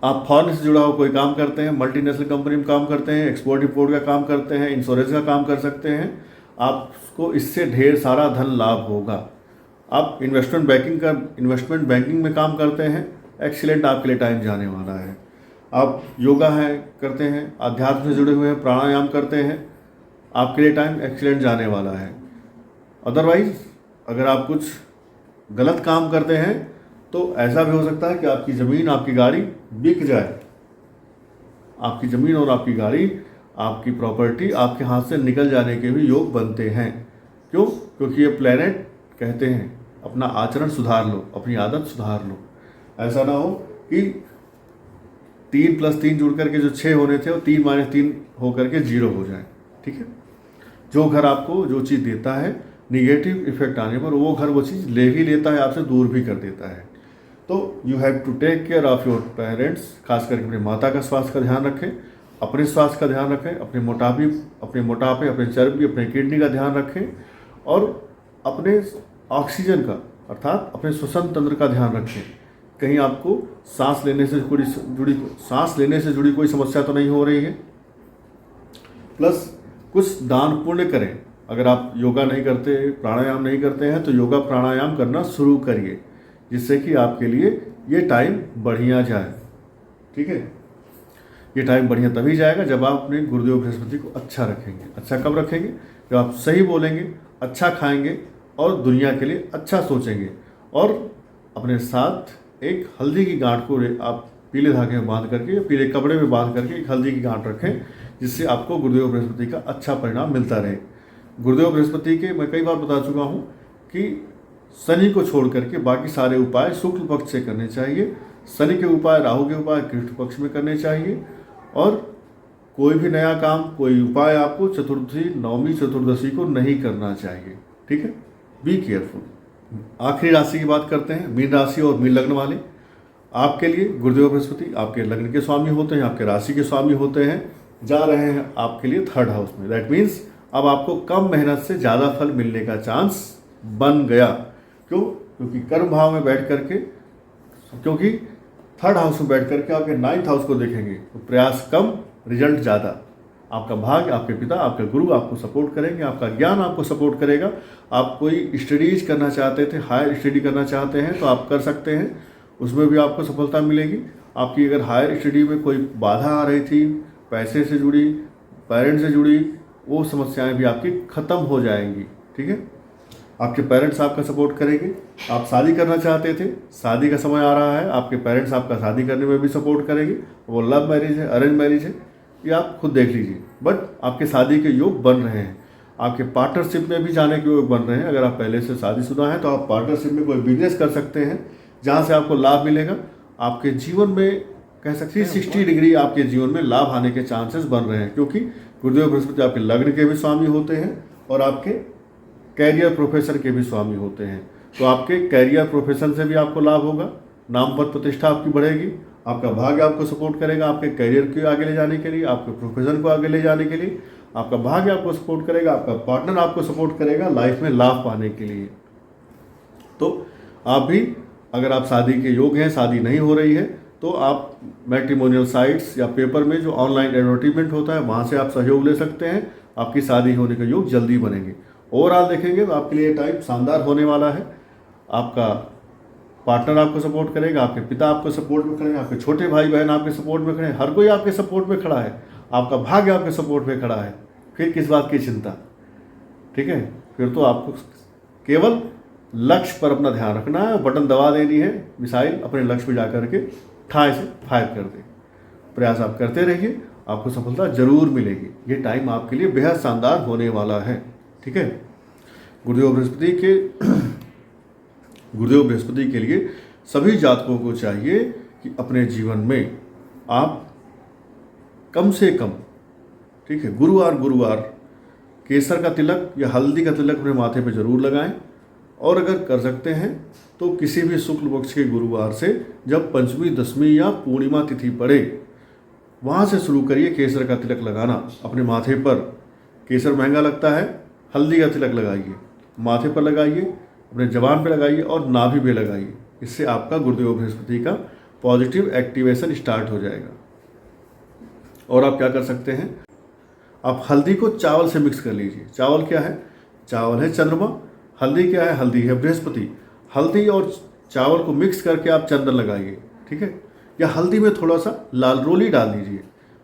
आप फॉरेन से जुड़ा हुआ कोई काम करते हैं, मल्टीनेशनल कंपनी में काम करते हैं, एक्सपोर्ट इंपोर्ट का काम करते हैं, इंश्योरेंस का काम कर सकते हैं, आपको इससे ढेर सारा धन लाभ होगा। आप इन्वेस्टमेंट बैंकिंग में काम करते हैं, एक्सीलेंट आपके लिए टाइम जाने वाला है। आप योगा करते हैं, अध्यात्म से जुड़े हुए हैं, प्राणायाम करते हैं, आपके लिए टाइम एक्सीलेंट जाने वाला है। अदरवाइज अगर आप कुछ गलत काम करते हैं तो ऐसा भी हो सकता है कि आपकी ज़मीन, आपकी गाड़ी बिक जाए। आपकी ज़मीन और आपकी गाड़ी, आपकी प्रॉपर्टी आपके हाथ से निकल जाने के भी योग बनते हैं। क्यों? क्योंकि ये प्लैनेट कहते हैं अपना आचरण सुधार लो, अपनी आदत सुधार लो। ऐसा ना हो कि 3 + 3 जुड़ करके जो 6 होने थे वो 3 - 3 होकर के 0 हो जाए। ठीक है, जो घर आपको जो चीज़ देता है, निगेटिव इफेक्ट आने पर वो घर वो चीज़ ले ही लेता है, आपसे दूर भी कर देता है। तो you have to take care of your parents. खास करके अपने माता का स्वास्थ्य का ध्यान रखें, अपने स्वास्थ्य का ध्यान रखें, अपने मोटापे, अपने चर्बी, अपने किडनी का ध्यान रखें और अपने ऑक्सीजन का अर्थात अपने श्वसन तंत्र का ध्यान रखें। कहीं आपको सांस लेने से जुड़ी कोई समस्या तो नहीं हो रही है। प्लस कुछ दान पुण्य करें। अगर आप योगा नहीं करते, प्राणायाम नहीं करते हैं तो योगा प्राणायाम करना शुरू करिए, जिससे कि आपके लिए ये टाइम बढ़िया जाए। ठीक है, ये टाइम बढ़िया तभी जाएगा जब आप अपने गुरुदेव बृहस्पति को अच्छा रखेंगे। अच्छा कब रखेंगे? जब आप सही बोलेंगे, अच्छा खाएंगे और दुनिया के लिए अच्छा सोचेंगे। और अपने साथ एक हल्दी की गांठ को आप पीले धागे में बांध करके या पीले कपड़े में बांध करके एक हल्दी की गांठ रखें, जिससे आपको गुरुदेव बृहस्पति का अच्छा परिणाम मिलता रहे। गुरुदेव बृहस्पति के मैं कई बार बता चुका हूँ कि शनि को छोड़ करके बाकी सारे उपाय शुक्ल पक्ष से करने चाहिए। शनि के उपाय, राहु के उपाय कृष्ण पक्ष में करने चाहिए। और कोई भी नया काम, कोई उपाय आपको चतुर्थी, नवमी, चतुर्दशी को नहीं करना चाहिए। ठीक है, बी केयरफुल। आखिरी राशि की बात करते हैं, मीन राशि और मीन लग्न वाले। आपके लिए गुरुदेव बृहस्पति आपके लग्न के स्वामी होते हैं, आपके राशि के स्वामी होते हैं, जा रहे हैं आपके लिए 3rd हाउस में। दैट मीन्स अब आपको कम मेहनत से ज़्यादा फल मिलने का चांस बन गया। क्यों? क्योंकि कर्म भाव में बैठ करके, क्योंकि 3rd हाउस में बैठ करके आपके 9th हाउस को देखेंगे तो प्रयास कम, रिजल्ट ज़्यादा। आपका भाग्य, आपके पिता, आपके गुरु आपको सपोर्ट करेंगे, आपका ज्ञान आपको सपोर्ट करेगा। आप कोई स्टडीज करना चाहते थे, हायर स्टडी करना चाहते हैं तो आप कर सकते हैं। उसमें भी आपको सफलता मिलेगी। आपकी अगर हायर स्टडी में कोई बाधा आ रही थी, पैसे से जुड़ी, पेरेंट्स से जुड़ी, वो समस्याएं भी आपकी ख़त्म हो जाएंगी। ठीक है, आपके पेरेंट्स आपका सपोर्ट करेंगे। आप शादी करना चाहते थे, शादी का समय आ रहा है, आपके पेरेंट्स आपका शादी करने में भी सपोर्ट करेंगे। वो लव मैरिज है, अरेंज मैरिज है, ये आप खुद देख लीजिए, बट आपके शादी के योग बन रहे हैं। आपके पार्टनरशिप में भी जाने के योग बन रहे हैं। अगर आप पहले से शादीशुदा हैं तो आप पार्टनरशिप में कोई बिजनेस कर सकते हैं जहाँ से आपको लाभ मिलेगा। आपके जीवन में कह सकते हैं 360 डिग्री आपके जीवन में लाभ आने के चांसेस बन रहे हैं, क्योंकि गुरुदेव बृहस्पति आपके लग्न के भी स्वामी होते हैं और आपके कैरियर प्रोफेशन के भी स्वामी होते हैं। तो आपके कैरियर प्रोफेशन से भी आपको लाभ होगा, नाम पद प्रतिष्ठा आपकी बढ़ेगी, आपका भाग्य आपको सपोर्ट करेगा आपके कैरियर को आगे ले जाने के लिए, आपके प्रोफेशन को आगे ले जाने के लिए। आपका भाग्य आपको सपोर्ट करेगा, आपका पार्टनर आपको सपोर्ट करेगा लाइफ में लाभ पाने के लिए। तो आप भी अगर आप शादी के योग हैं, शादी नहीं हो रही है, तो आप मैट्रिमोनियल साइट्स या पेपर में जो ऑनलाइन एडवर्टीजमेंट होता है वहाँ से आप सहयोग ले सकते हैं। आपकी शादी होने के योग जल्दी बनेंगे। ओवरऑल देखेंगे तो आपके लिए टाइम शानदार होने वाला है। आपका पार्टनर आपको सपोर्ट करेगा, आपके पिता आपको सपोर्ट में खड़े हैं, आपके छोटे भाई बहन आपके सपोर्ट में खड़े हैं, हर कोई आपके सपोर्ट में खड़ा है, आपका भाग्य आपके सपोर्ट में खड़ा है। फिर किस बात की चिंता? ठीक है, फिर तो आपको केवल लक्ष्य पर अपना ध्यान रखना है, बटन दबा देनी है, मिसाइल अपने लक्ष्य पर जाकर के ठाए से फायर कर दे। प्रयास आप करते रहिए, आपको सफलता जरूर मिलेगी। ये टाइम आपके लिए बेहद शानदार होने वाला है। ठीक है, गुरुदेव बृहस्पति के लिए सभी जातकों को चाहिए कि अपने जीवन में आप कम से कम, ठीक है, गुरुवार केसर का तिलक या हल्दी का तिलक अपने माथे पे जरूर लगाएं। और अगर कर सकते हैं तो किसी भी शुक्ल पक्ष के गुरुवार से जब पंचमी, दशमी या पूर्णिमा तिथि पड़े वहाँ से शुरू करिए केसर का तिलक लगाना अपने माथे पर। केसर महंगा लगता है, हल्दी का तिलक लगाइए, माथे पर लगाइए, अपने जबान पे लगाइए और नाभि पे लगाइए। इससे आपका गुरुदेव बृहस्पति का पॉजिटिव एक्टिवेशन स्टार्ट हो जाएगा। और आप क्या कर सकते हैं, आप हल्दी को चावल से मिक्स कर लीजिए। चावल क्या है? चावल है चंद्रमा, हल्दी क्या है? हल्दी है बृहस्पति। हल्दी और चावल को मिक्स करके आप चंदन लगाइए। ठीक है, या हल्दी में थोड़ा सा लाल रोली डाल दीजिए।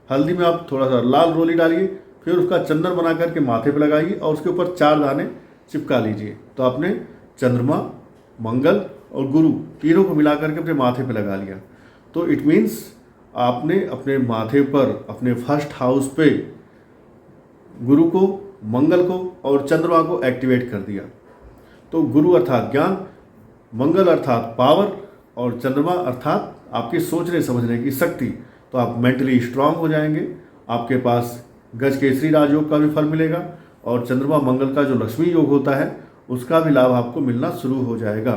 हल्दी में आप थोड़ा सा लाल रोली डालिए, फिर उसका चंदन बना करके माथे पे लगाइए और उसके ऊपर 4 दाने चिपका लीजिए। तो आपने चंद्रमा, मंगल और गुरु तीनों को मिला करके अपने माथे पे लगा लिया। तो इट मीन्स आपने अपने माथे पर, अपने फर्स्ट हाउस पे गुरु को, मंगल को और चंद्रमा को एक्टिवेट कर दिया। तो गुरु अर्थात ज्ञान, मंगल अर्थात पावर और चंद्रमा अर्थात आपकी सोचने समझने की शक्ति। तो आप मेंटली स्ट्रांग हो जाएंगे। आपके पास गज केसरी राजयोग का भी फल मिलेगा और चंद्रमा मंगल का जो लक्ष्मी योग होता है उसका भी लाभ आपको मिलना शुरू हो जाएगा।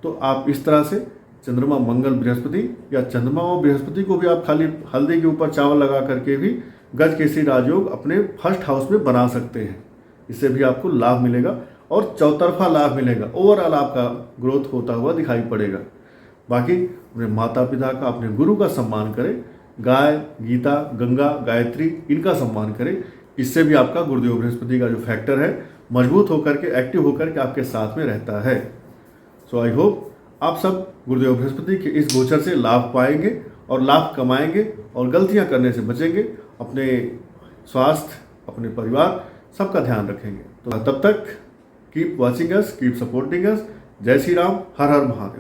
तो आप इस तरह से चंद्रमा, मंगल, बृहस्पति या चंद्रमा और बृहस्पति को भी आप खाली हल्दी के ऊपर चावल लगा करके भी गज केसरी राजयोग अपने फर्स्ट हाउस में बना सकते हैं। इससे भी आपको लाभ मिलेगा और चौतरफा लाभ मिलेगा। ओवरऑल आपका ग्रोथ होता हुआ दिखाई पड़ेगा। बाकी अपने माता पिता का, अपने गुरु का सम्मान करें। गाय, गीता, गंगा, गायत्री इनका सम्मान करें। इससे भी आपका गुरुदेव बृहस्पति का जो फैक्टर है मजबूत होकर के, एक्टिव होकर के आपके साथ में रहता है। सो आई होप आप सब गुरुदेव बृहस्पति के इस गोचर से लाभ पाएंगे और लाभ कमाएंगे और गलतियां करने से बचेंगे। अपने स्वास्थ्य, अपने परिवार सबका ध्यान रखेंगे। तो तब तक keep watching us, keep supporting us. जय श्री राम, हर हर महादेव।